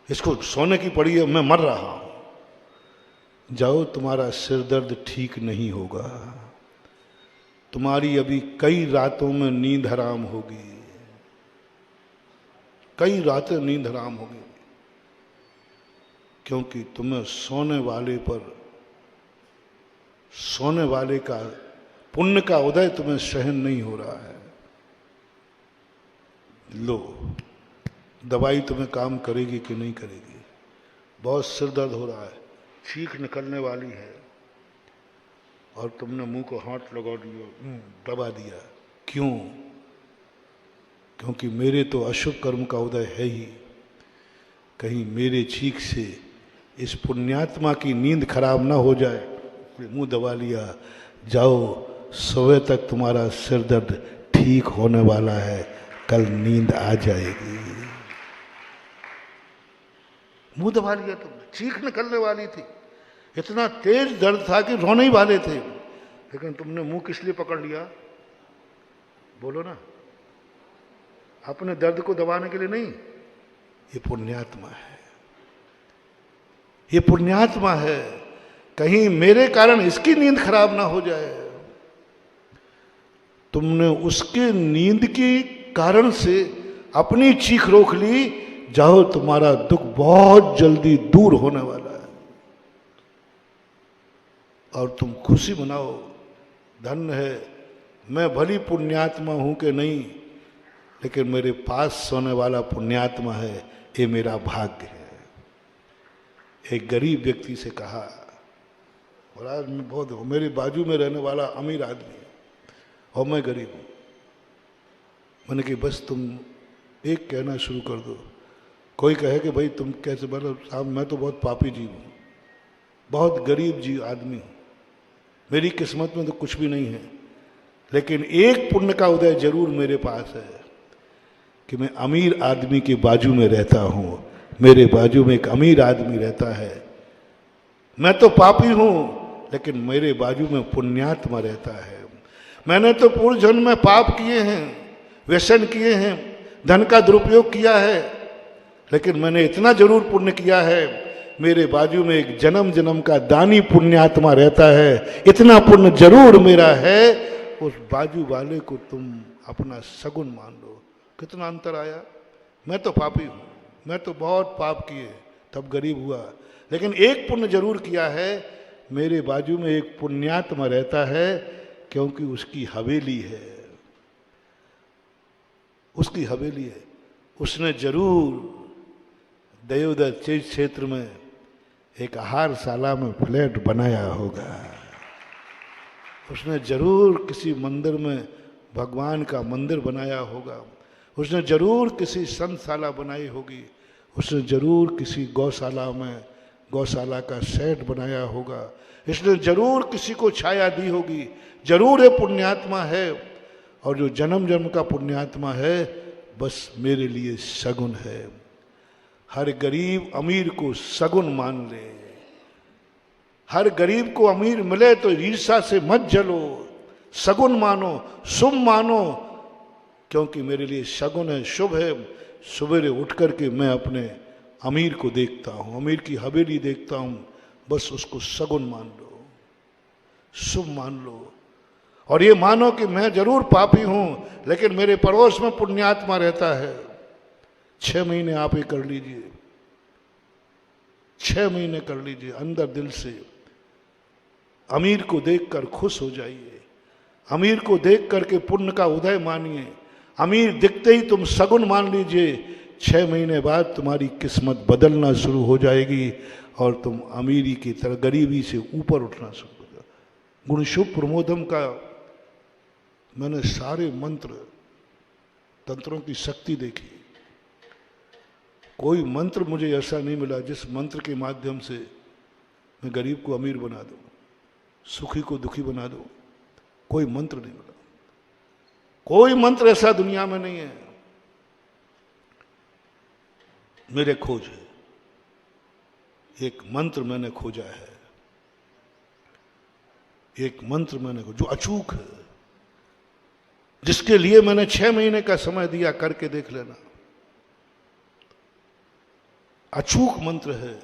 इसको सोने की पड़ी है, मैं मर रहा हूं। जाओ, तुम्हारा सिर दर्द ठीक नहीं होगा, तुम्हारी अभी कई रातों में नींद हराम होगी, कई रातें नींद हराम होगी, क्योंकि तुम्हें सोने वाले का पुण्य का उदय तुम्हें सहन नहीं हो रहा है। लो, दवाई तुम्हें काम करेगी कि नहीं करेगी? बहुत सिर दर्द हो रहा है, चीख निकलने वाली है और तुमने मुंह को हाथ लगा दिया, दबा दिया। क्यों? क्योंकि मेरे तो अशुभ कर्म का उदय है ही, कहीं मेरे चीख से इस पुण्यात्मा की नींद खराब ना हो जाए, मुंह दबा लिया। जाओ, सुबह तक तुम्हारा सिर दर्द ठीक होने वाला है, कल नींद आ जाएगी। मुंह दबा लिया तुमने, चीख निकलने वाली थी, इतना तेज दर्द था कि रोने ही वाले थे, लेकिन तुमने मुंह किस लिए पकड़ लिया? बोलो ना, अपने दर्द को दबाने के लिए नहीं। ये पुण्यात्मा है, ये पुण्यात्मा है, कहीं मेरे कारण इसकी नींद खराब ना हो जाए। तुमने उसके नींद के कारण से अपनी चीख रोक ली। जाओ, तुम्हारा दुख बहुत जल्दी दूर होने वाला है और तुम खुशी मनाओ। धन्य है, मैं भली पुण्यात्मा हूं कि नहीं, लेकिन मेरे पास सोने वाला पुण्यात्मा है, ये मेरा भाग्य है। एक गरीब व्यक्ति से कहा, और आज मैं बहुत, मेरे बाजू में रहने वाला अमीर आदमी है और मैं गरीब हूं। मैंने कि बस तुम एक कहना शुरू कर दो। कोई कहे कि भाई तुम कैसे, मतलब साहब मैं तो बहुत पापी जीव हूँ, बहुत गरीब जीव आदमी हूँ, मेरी किस्मत में तो कुछ भी नहीं है, लेकिन एक पुण्य का उदय जरूर मेरे पास है कि मैं अमीर आदमी के बाजू में रहता हूँ, मेरे बाजू में एक अमीर आदमी रहता है। मैं तो पापी हूँ, लेकिन मेरे बाजू में पुण्यात्मा रहता है। मैंने तो पूर्व जन्म में पाप किए हैं, व्यसन किए हैं, धन का दुरुपयोग किया है, लेकिन मैंने इतना जरूर पुण्य किया है, मेरे बाजू में एक जन्म जन्म का दानी पुण्यात्मा रहता है, इतना पुण्य जरूर मेरा है। उस बाजू वाले को तुम अपना सगुन मान लो। कितना अंतर आया? मैं तो पापी हूँ, मैं तो बहुत पाप किए तब गरीब हुआ, लेकिन एक पुण्य जरूर किया है, मेरे बाजू में एक पुण्यात्मा रहता है, क्योंकि उसकी हवेली है, उसकी हवेली है। उसने जरूर दयोदय चेत क्षेत्र में एक आहारशाला में फ्लैट बनाया होगा, उसने जरूर किसी मंदिर में भगवान का मंदिर बनाया होगा, उसने जरूर किसी संतशाला बनाई होगी, उसने जरूर किसी गौशाला में गौशाला का सेट बनाया होगा, इसने जरूर किसी को छाया दी होगी, जरूर ये पुण्यात्मा है। और जो जन्म जन्म का पुण्यात्मा है बस मेरे लिए सगुन है। हर गरीब अमीर को सगुन मान ले, हर गरीब को अमीर मिले तो ईर्ष्या से मत जलो, सगुन मानो, शुभ मानो, क्योंकि मेरे लिए सगुन है, शुभ है। सवेरे उठ करके मैं अपने अमीर को देखता हूँ, अमीर की हवेली देखता हूँ, बस उसको सगुन मान लो, शुभ मान लो। और ये मानो कि मैं जरूर पापी हूँ लेकिन मेरे पड़ोस में पुण्यात्मा रहता है। 6 महीने आप ये कर लीजिए, 6 महीने कर लीजिए, अंदर दिल से अमीर को देखकर खुश हो जाइए, अमीर को देख करके पुण्य का उदय मानिए। अमीर दिखते ही तुम सगुन मान लीजिए, 6 महीने बाद तुम्हारी किस्मत बदलना शुरू हो जाएगी और तुम अमीरी की तरह गरीबी से ऊपर उठना शुरू हो जाओ। गुण शुभ प्रमोदम का मैंने सारे मंत्र तंत्रों की शक्ति देखी, कोई मंत्र मुझे ऐसा नहीं मिला जिस मंत्र के माध्यम से मैं गरीब को अमीर बना दूं, सुखी को दुखी बना दूं। कोई मंत्र नहीं मिला, कोई मंत्र ऐसा दुनिया में नहीं है। मेरे खोज है, एक मंत्र मैंने खोजा है, एक मंत्र मैंने जो अचूक है, जिसके लिए मैंने 6 महीने का समय दिया, करके देख लेना। अचूक मंत्र है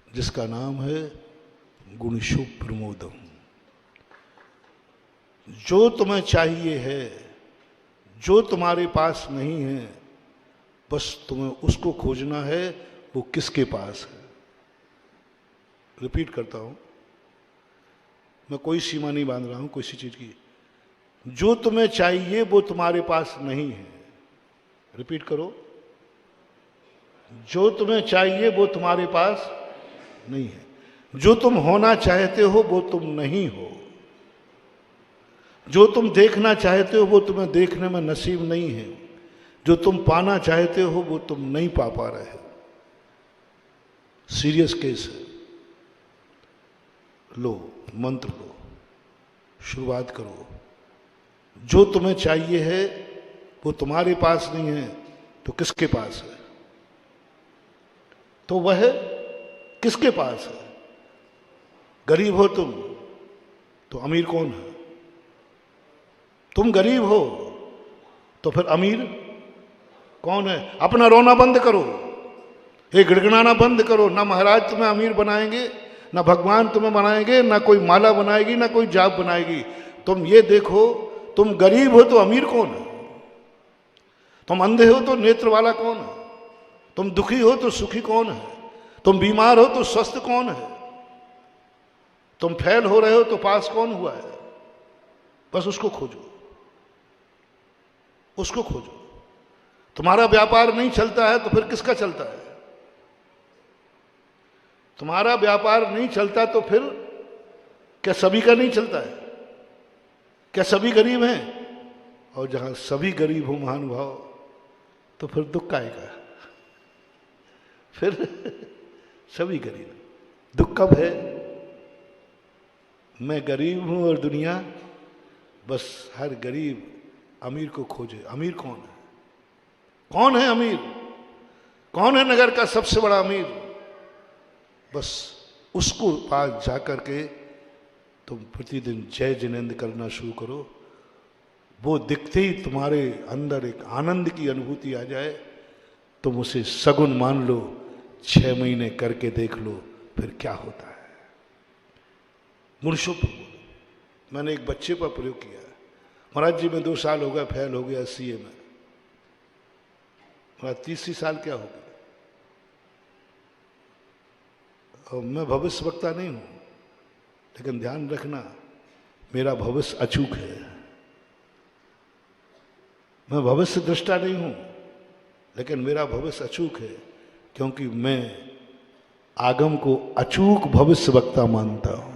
जिसका नाम है गुण शुभ प्रमोदम। जो तुम्हें चाहिए है, जो तुम्हारे पास नहीं है, बस तुम्हें उसको खोजना है, वो किसके पास है। रिपीट करता हूं, मैं कोई सीमा नहीं बांध रहा हूं किसी चीज की। जो तुम्हें चाहिए वो तुम्हारे पास नहीं है। रिपीट करो, जो तुम्हें चाहिए वो तुम्हारे पास नहीं है। जो तुम होना चाहते हो वो तुम नहीं हो। जो तुम देखना चाहते हो वो तुम्हें देखने में नसीब नहीं है। जो तुम पाना चाहते हो वो तुम नहीं पा रहे हो। सीरियस केस है। लो मंत्र लो, शुरुआत करो। जो तुम्हें चाहिए है वो तुम्हारे पास नहीं है तो किसके पास है? तो वह किसके पास है? गरीब हो तुम तो अमीर कौन है? तुम गरीब हो तो फिर अमीर कौन है? अपना रोना बंद करो, ये गिड़गिड़ाना बंद करो। ना महाराज तुम्हें अमीर बनाएंगे, ना भगवान तुम्हें बनाएंगे, ना कोई माला बनाएगी, ना कोई जाप बनाएगी। तुम ये देखो, तुम गरीब हो तो अमीर कौन है? तुम अंधे हो तो नेत्र वाला कौन है? तुम दुखी हो तो सुखी कौन है? तुम बीमार हो तो स्वस्थ कौन है? तुम फेल हो रहे हो तो पास कौन हुआ है? बस उसको खोजो, उसको खोजो। तुम्हारा व्यापार नहीं चलता है तो फिर किसका चलता है? तुम्हारा व्यापार नहीं चलता तो फिर क्या सभी का नहीं चलता है? क्या सभी गरीब हैं? और जहां सभी गरीब हो महानुभाव, तो फिर दुख का आएगा। फिर सभी गरीब। दुख कब है? मैं गरीब हूं और दुनिया बस हर गरीब अमीर को खोजे। अमीर कौन है? कौन है अमीर? कौन है नगर का सबसे बड़ा अमीर? बस उसको पास जाकर के तुम प्रतिदिन जय जिनेंद्र करना शुरू करो। वो दिखते ही तुम्हारे अंदर एक आनंद की अनुभूति आ जाए, तुम उसे सगुन मान लो। 6 महीने करके देख लो फिर क्या होता है। मुर्शुभ मैंने एक बच्चे पर प्रयोग किया। महाराज जी मैं 2 साल हो गया फेल हो गया सीए में। महाराज 30 साल क्या हो गया? और मैं भविष्य वक्ता नहीं हूं, लेकिन ध्यान रखना मेरा भविष्य अचूक है। मैं भविष्य दृष्टा नहीं हूं, लेकिन मेरा भविष्य अचूक है, क्योंकि मैं आगम को अचूक भविष्य वक्ता मानता हूं।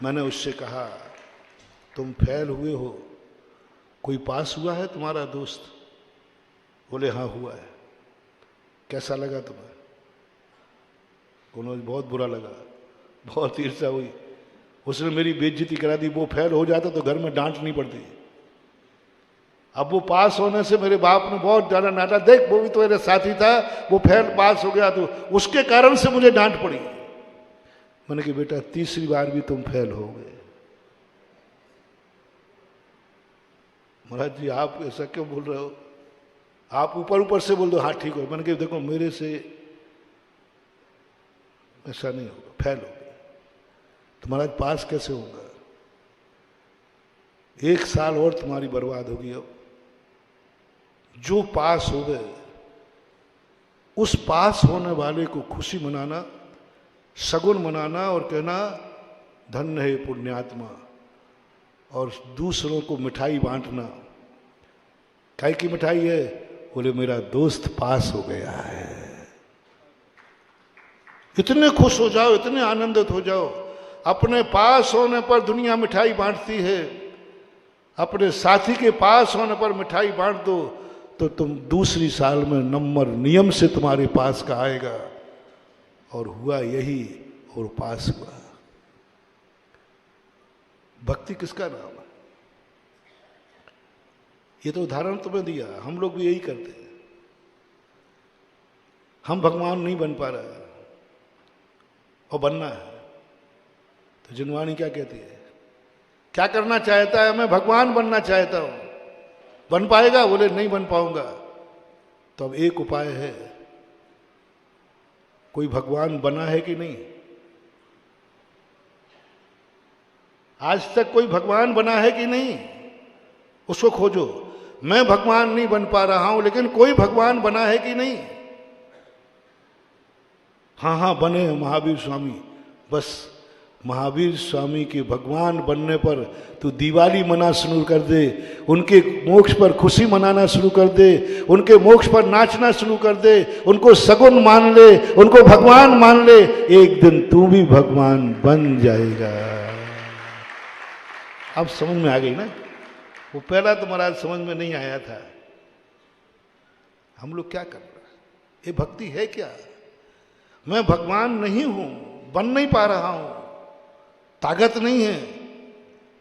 मैंने उससे कहा तुम फेल हुए हो, कोई पास हुआ है तुम्हारा दोस्त? बोले हाँ हुआ है। कैसा लगा तुम्हें? उन्होंने बहुत बुरा लगा, बहुत ईर्ष्या हुई, उसने मेरी बेइज्जती करा दी। वो फेल हो जाता तो घर में डांट नहीं पड़ती। अब वो पास होने से मेरे बाप ने बहुत ज्यादा डांटा, देख वो भी तो मेरे साथी था, वो फेल पास हो गया तो उसके कारण से मुझे डांट पड़ी। मैंने कहा बेटा तीसरी बार भी तुम फेल हो गए। महाराज जी आप ऐसा क्यों बोल रहे हो? आप ऊपर ऊपर से बोल दो हाँ ठीक हो। मैंने कहा देखो मेरे से ऐसा नहीं होगा, फेल हो गया तो महाराज पास कैसे होगा? 1 साल और तुम्हारी बर्बाद होगी। अब जो पास हो गए उस पास होने वाले को खुशी मनाना, सगुन मनाना और कहना धन्य है पुण्यात्मा, और दूसरों को मिठाई बांटना। काय की मिठाई है? बोले मेरा दोस्त पास हो गया है। इतने खुश हो जाओ, इतने आनंदित हो जाओ। अपने पास होने पर दुनिया मिठाई बांटती है, अपने साथी के पास होने पर मिठाई बांट दो तो तुम दूसरी साल में नंबर नियम से तुम्हारे पास का आएगा। और हुआ यही, और पास हुआ। भक्ति किसका नाम है? ये तो उदाहरण तुम्हें दिया, हम लोग भी यही करते हैं। हम भगवान नहीं बन पा रहे और बनना है तो जिनवाणी क्या कहती है? क्या करना चाहता है? मैं भगवान बनना चाहता हूं। बन पाएगा? बोले नहीं बन पाऊंगा। तो अब एक उपाय है। कोई भगवान बना है कि नहीं? आज तक कोई भगवान बना है कि नहीं? उसको खोजो। मैं भगवान नहीं बन पा रहा हूं, लेकिन कोई भगवान बना है कि नहीं? हाँ हाँ बने हैं महावीर स्वामी। बस महावीर स्वामी के भगवान बनने पर तू दिवाली मना शुरू कर दे, उनके मोक्ष पर खुशी मनाना शुरू कर दे, उनके मोक्ष पर नाचना शुरू कर दे, उनको सगुन मान ले, उनको भगवान मान ले। एक दिन तू भी भगवान बन जाएगा। अब समझ में आ गई ना? वो पहला तो महाराज समझ में नहीं आया था। हम लोग क्या कर रहे हैं? ये भक्ति है क्या? मैं भगवान नहीं हूं, बन नहीं पा रहा हूं, ताकत नहीं है।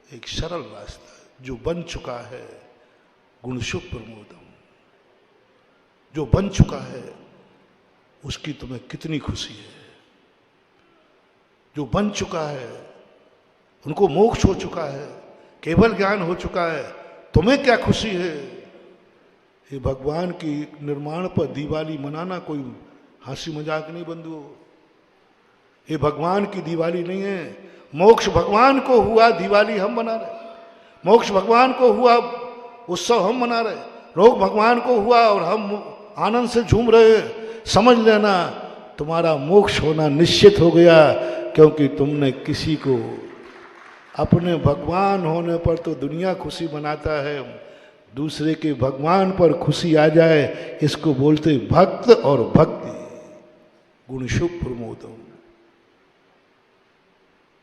एक सरल रास्ता जो बन चुका है, गुणशुभ प्रमोदम, जो बन चुका है उसकी तुम्हें कितनी खुशी है। जो बन चुका है उनको मोक्ष हो चुका है, केवल ज्ञान हो चुका है, तुम्हें क्या खुशी है? ये भगवान की निर्माण पर दिवाली मनाना कोई हंसी मजाक नहीं बंधुओं। ये भगवान की दिवाली नहीं है। मोक्ष भगवान को हुआ, दिवाली हम मना रहे। मोक्ष भगवान को हुआ, उत्सव हम मना रहे। रोग भगवान को हुआ और हम आनंद से झूम रहे हैं। समझ लेना तुम्हारा मोक्ष होना निश्चित हो गया, क्योंकि तुमने किसी को अपने भगवान होने पर तो दुनिया खुशी मनाता है, दूसरे के भगवान पर खुशी आ जाए इसको बोलते भक्त और भक्ति। गुणशुभ प्रमोदम।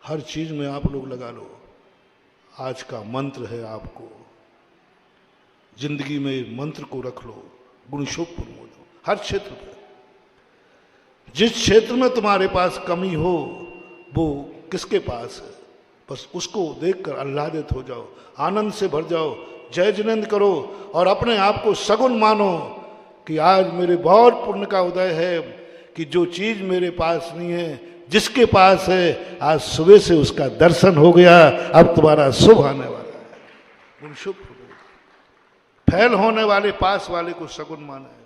हर चीज में आप लोग लगा लो। आज का मंत्र है आपको, जिंदगी में मंत्र को रख लो, गुणशुभ प्रमोदम। हर क्षेत्र में, जिस क्षेत्र में तुम्हारे पास कमी हो वो किसके पास है, बस उसको देखकर आह्लादित हो जाओ, आनंद से भर जाओ, जय जिनेंद्र करो और अपने आप को सगुन मानो कि आज मेरे बहुत पुण्य का उदय है कि जो चीज मेरे पास नहीं है, जिसके पास है आज सुबह से उसका दर्शन हो गया। अब तुम्हारा शुभ आने वाला है। गुण शुभ फेल होने वाले पास वाले को सगुन माने।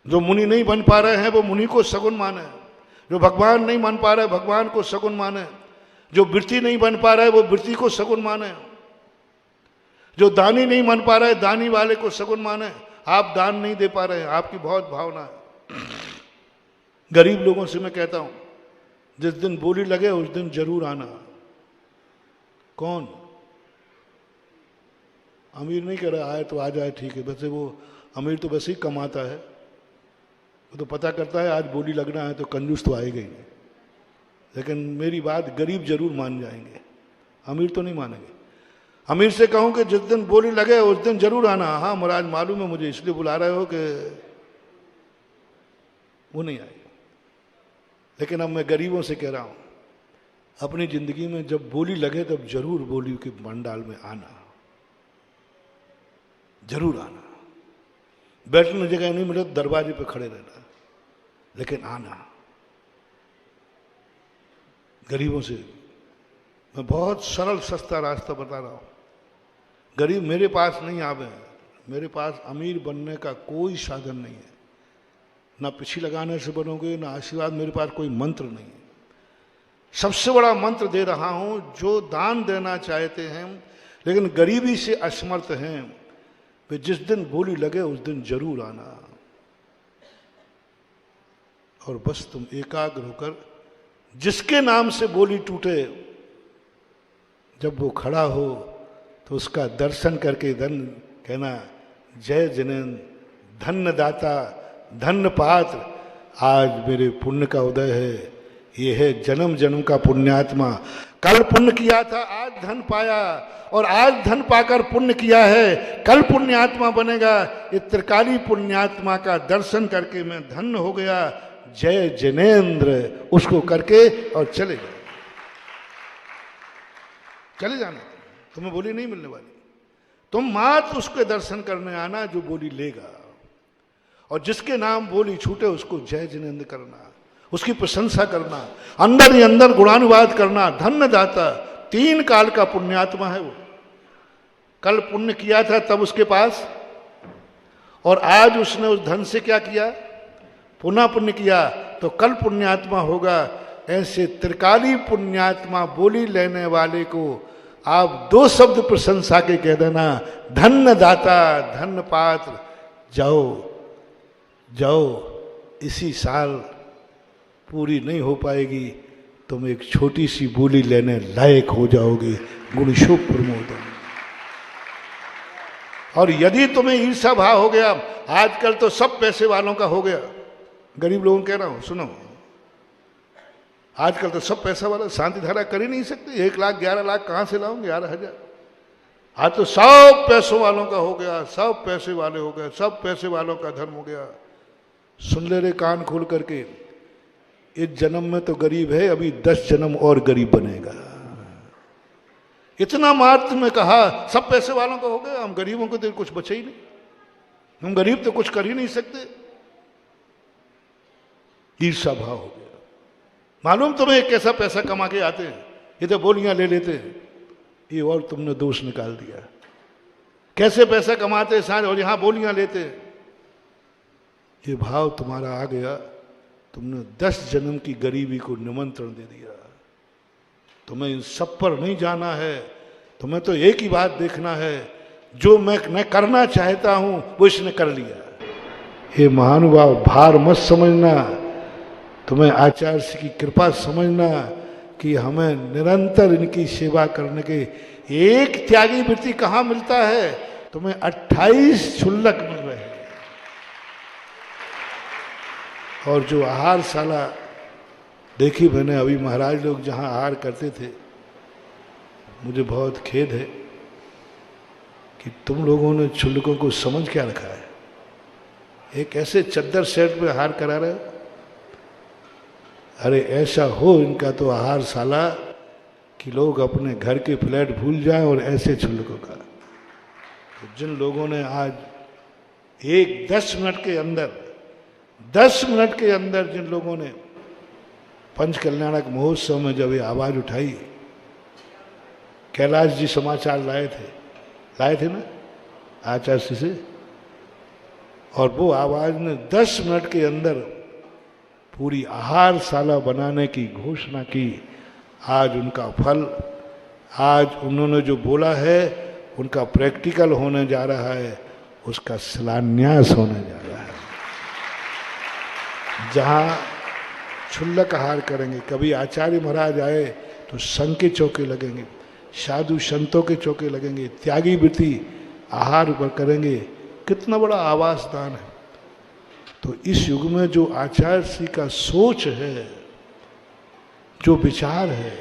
जो मुनि नहीं बन पा रहे हैं वो मुनि को सगुन माने। जो भगवान नहीं बन पा रहे भगवान को सगुन माने। जो वृत्ति नहीं बन पा रहे वो वृत्ति को सगुन माने। जो दानी नहीं बन पा रहे दानी वाले को सगुन माने। आप दान नहीं दे पा रहे हैं, आपकी बहुत भावना है। गरीब लोगों से मैं कहता हूं जिस दिन बोली लगे उस दिन जरूर आना। कौन? अमीर नहीं कह रहा आए तो आ जाए, ठीक है। वैसे वो अमीर तो वैसे ही कमाता है, वो तो पता करता है आज बोली लगना है तो कंजूस तो आएगा ही नहीं। लेकिन मेरी बात गरीब जरूर मान जाएंगे, अमीर तो नहीं मानेंगे। अमीर से कहूं कि जिस दिन बोली लगे उस दिन जरूर आना। हाँ महाराज मालूम है मुझे, इसलिए बुला रहे हो कि वो नहीं आए। लेकिन अब मैं गरीबों से कह रहा हूं, अपनी जिंदगी में जब बोली लगे तब जरूर बोली के पंडाल में आना, जरूर आना। बैठने जगह नहीं मिले तो दरवाजे पे खड़े रहना, लेकिन आना। गरीबों से मैं बहुत सरल सस्ता रास्ता बता रहा हूं। गरीब मेरे पास नहीं आवे, मेरे पास अमीर बनने का कोई साधन नहीं है। ना पिछी लगाने से बनोगे, ना आशीर्वाद, मेरे पास कोई मंत्र नहीं है। सबसे बड़ा मंत्र दे रहा हूं, जो दान देना चाहते हैं लेकिन गरीबी से असमर्थ हैं, वे जिस दिन बोली लगे उस दिन जरूर आना। और बस तुम एकाग्र होकर, जिसके नाम से बोली टूटे, जब वो खड़ा हो तो उसका दर्शन करके धन कहना, जय जिनेन्द्र, धन्य दाता, धन्य पात्र, आज मेरे पुण्य का उदय है। ये है जन्म जन्म का पुण्यात्मा। कल पुण्य किया था, आज धन पाया, और आज धन पाकर पुण्य किया है, कल पुण्यात्मा बनेगा। ये त्रिकाली पुण्यात्मा का दर्शन करके मैं धन्य हो गया। जय जिनेन्द्र, उसको करके और चले जाओ, चले जाना। तुम्हें बोली नहीं मिलने वाली, तुम मात्र उसके दर्शन करने आना जो बोली लेगा। और जिसके नाम बोली छूटे उसको जय जिनेन्द्र करना, उसकी प्रशंसा करना, अंदर ही अंदर गुणानुवाद करना। धन्य दाता, 3 काल का पुण्यात्मा है वो। कल पुण्य किया था तब उसके पास, और आज उसने उस धन से क्या किया, पुनः पुण्य किया, तो कल पुण्यात्मा होगा। ऐसे त्रिकाली पुण्यात्मा बोली लेने वाले को आप 2 शब्द प्रशंसा के कह देना, धन्य दाता, धन्य पात्र। जाओ जाओ, इसी साल पूरी नहीं हो पाएगी, तुम एक छोटी सी बोली लेने लायक हो जाओगे। गुणशोभ प्रमोदम। और यदि तुम्हें ईर्षा भाव हो गया, आजकल तो सब पैसे वालों का हो गया, गरीब लोगों कह रहा हूं सुनो, आजकल तो सब पैसा वाला शांति धारा कर ही नहीं सकते। 1 लाख 11 लाख कहां से लाऊं, 11,000। आज तो सब पैसों वालों का हो गया, सब पैसे वाले हो गए, सब पैसे वालों का धर्म हो गया। सुन ले रे कान खोल करके, इस जन्म में तो गरीब है, अभी 10 जन्म और गरीब बनेगा। इतना मात्र में कहा सब पैसे वालों का हो गया, हम गरीबों को तो कुछ बचे ही नहीं, हम गरीब तो कुछ कर ही नहीं सकते। ईर्षा भाव हो गया। मालूम तुम्हें कैसा पैसा कमा के आते हैं, ये तो बोलियां ले लेते हैं, ये और तुमने दोष निकाल दिया। कैसे पैसा कमाते सारे और यहां बोलियां लेते, ये भाव तुम्हारा आ गया, तुमने 10 जन्म की गरीबी को निमंत्रण दे दिया। तुम्हें इन सब पर नहीं जाना है, तुम्हें तो एक ही बात देखना है, जो मैं करना चाहता हूं वो इसने कर लिया। हे महानुभाव, भार मत समझना, तुम्हें आचार्य की कृपा समझना कि हमें निरंतर इनकी सेवा करने के एक त्यागी वृत्ति कहाँ मिलता है, तुम्हें 28 क्षुल्लक मिल रहे हैं। और जो आहारशाला देखी मैंने अभी, महाराज लोग जहाँ आहार करते थे, मुझे बहुत खेद है कि तुम लोगों ने क्षुल्लकों को समझ क्या रखा है। एक ऐसे चद्दर सेट में आहार करा रहे हो। अरे ऐसा हो इनका तो आहारशाला कि लोग अपने घर के फ्लैट भूल जाएं, और ऐसे क्षुल्लकों का। तो जिन लोगों ने आज 10 मिनट के अंदर 10 मिनट के अंदर जिन लोगों ने पंच कल्याणक महोत्सव में जब ये आवाज उठाई, कैलाश जी समाचार लाए थे ना आचार्य से, और वो आवाज ने 10 मिनट के अंदर पूरी आहारशाला बनाने की घोषणा की। आज उनका फल, आज उन्होंने जो बोला है उनका प्रैक्टिकल होने जा रहा है, उसका शिलान्यास होने जा रहा है। जहाँ क्षुल्लक आहार करेंगे, कभी आचार्य महाराज आए तो संघ के चौके लगेंगे, साधु संतों के चौके लगेंगे, त्यागी वृत्ति आहार पर करेंगे। कितना बड़ा आवास दान है। तो इस युग में जो आचार्य श्री का सोच है, जो विचार है,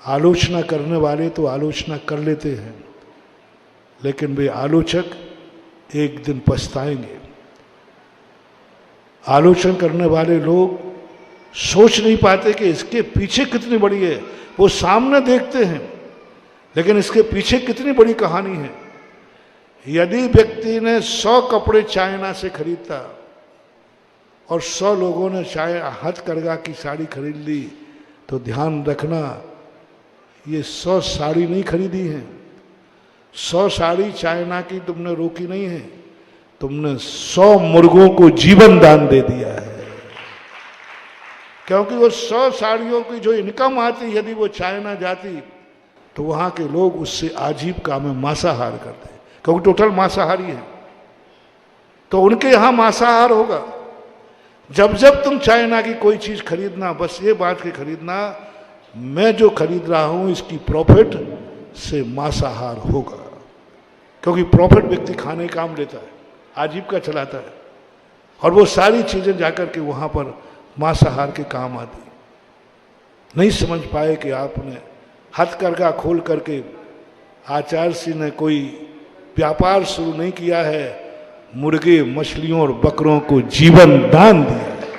आलोचना करने वाले तो आलोचना कर लेते हैं, लेकिन वे आलोचक एक दिन पछताएंगे। आलोचना करने वाले लोग सोच नहीं पाते कि इसके पीछे कितनी बड़ी है। वो सामने देखते हैं लेकिन इसके पीछे कितनी बड़ी कहानी है। यदि व्यक्ति ने 100 कपड़े चाइना से खरीदता और 100 लोगों ने हथकरघा की साड़ी खरीद ली, तो ध्यान रखना ये 100 साड़ी नहीं खरीदी है। 100 साड़ी चाइना की तुमने रोकी नहीं है, तुमने 100 मुर्गों को जीवन दान दे दिया है। क्योंकि वो 100 साड़ियों की जो इनकम आती, यदि वो चाइना जाती तो वहां के लोग उससे आजीविका में मांसाहार करते, क्योंकि टोटल मांसाहारी है, तो उनके यहां मांसाहार होगा। जब जब तुम चाइना की कोई चीज खरीदना, बस ये बात के खरीदना मैं जो खरीद रहा हूं इसकी प्रॉफिट से मांसाहार होगा, क्योंकि प्रॉफिट व्यक्ति खाने काम लेता है, आजीविका चलाता है, और वो सारी चीजें जाकर के वहां पर मांसाहार के काम आती। नहीं समझ पाए कि आपने हथकरघा खोल करके आचार्य सिंह ने कोई व्यापार शुरू नहीं किया है, मुर्गे मछलियों और बकरों को जीवन दान दिया है,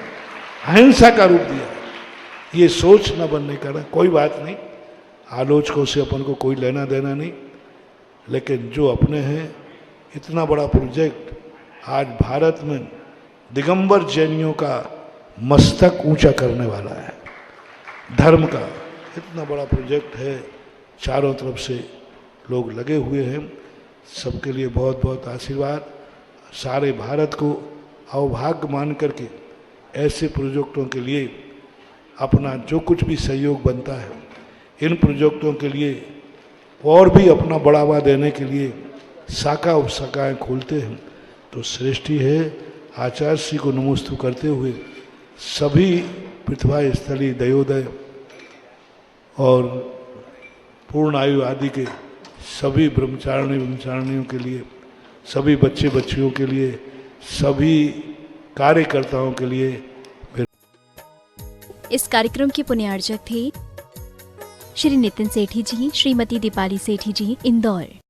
अहिंसा का रूप दिया है। ये सोच न बनने का ना, कोई बात नहीं, आलोचकों से अपन को कोई लेना देना नहीं, लेकिन जो अपने हैं इतना बड़ा प्रोजेक्ट आज भारत में दिगंबर जैनियों का मस्तक ऊंचा करने वाला है। धर्म का इतना बड़ा प्रोजेक्ट है, चारों तरफ से लोग लगे हुए हैं। सबके लिए बहुत बहुत आशीर्वाद। सारे भारत को अवभाग्य मान करके ऐसे प्रोजेक्टों के लिए अपना जो कुछ भी सहयोग बनता है, इन प्रोजेक्टों के लिए और भी अपना बढ़ावा देने के लिए शाखा उपशाखाएँ खोलते हैं, तो श्रेष्ठी है। आचार्य श्री को नमोस्तु करते हुए सभी पृथ्वा स्थली दयोदय और पूर्ण आयु आदि के सभी ब्रह्मचारिणियों के लिए, सभी बच्चे बच्चियों के लिए, सभी कार्यकर्ताओं के लिए।
इस कार्यक्रम के पुण्यार्चक थे श्री नितिन सेठी जी, श्रीमती दीपाली सेठी जी, इंदौर।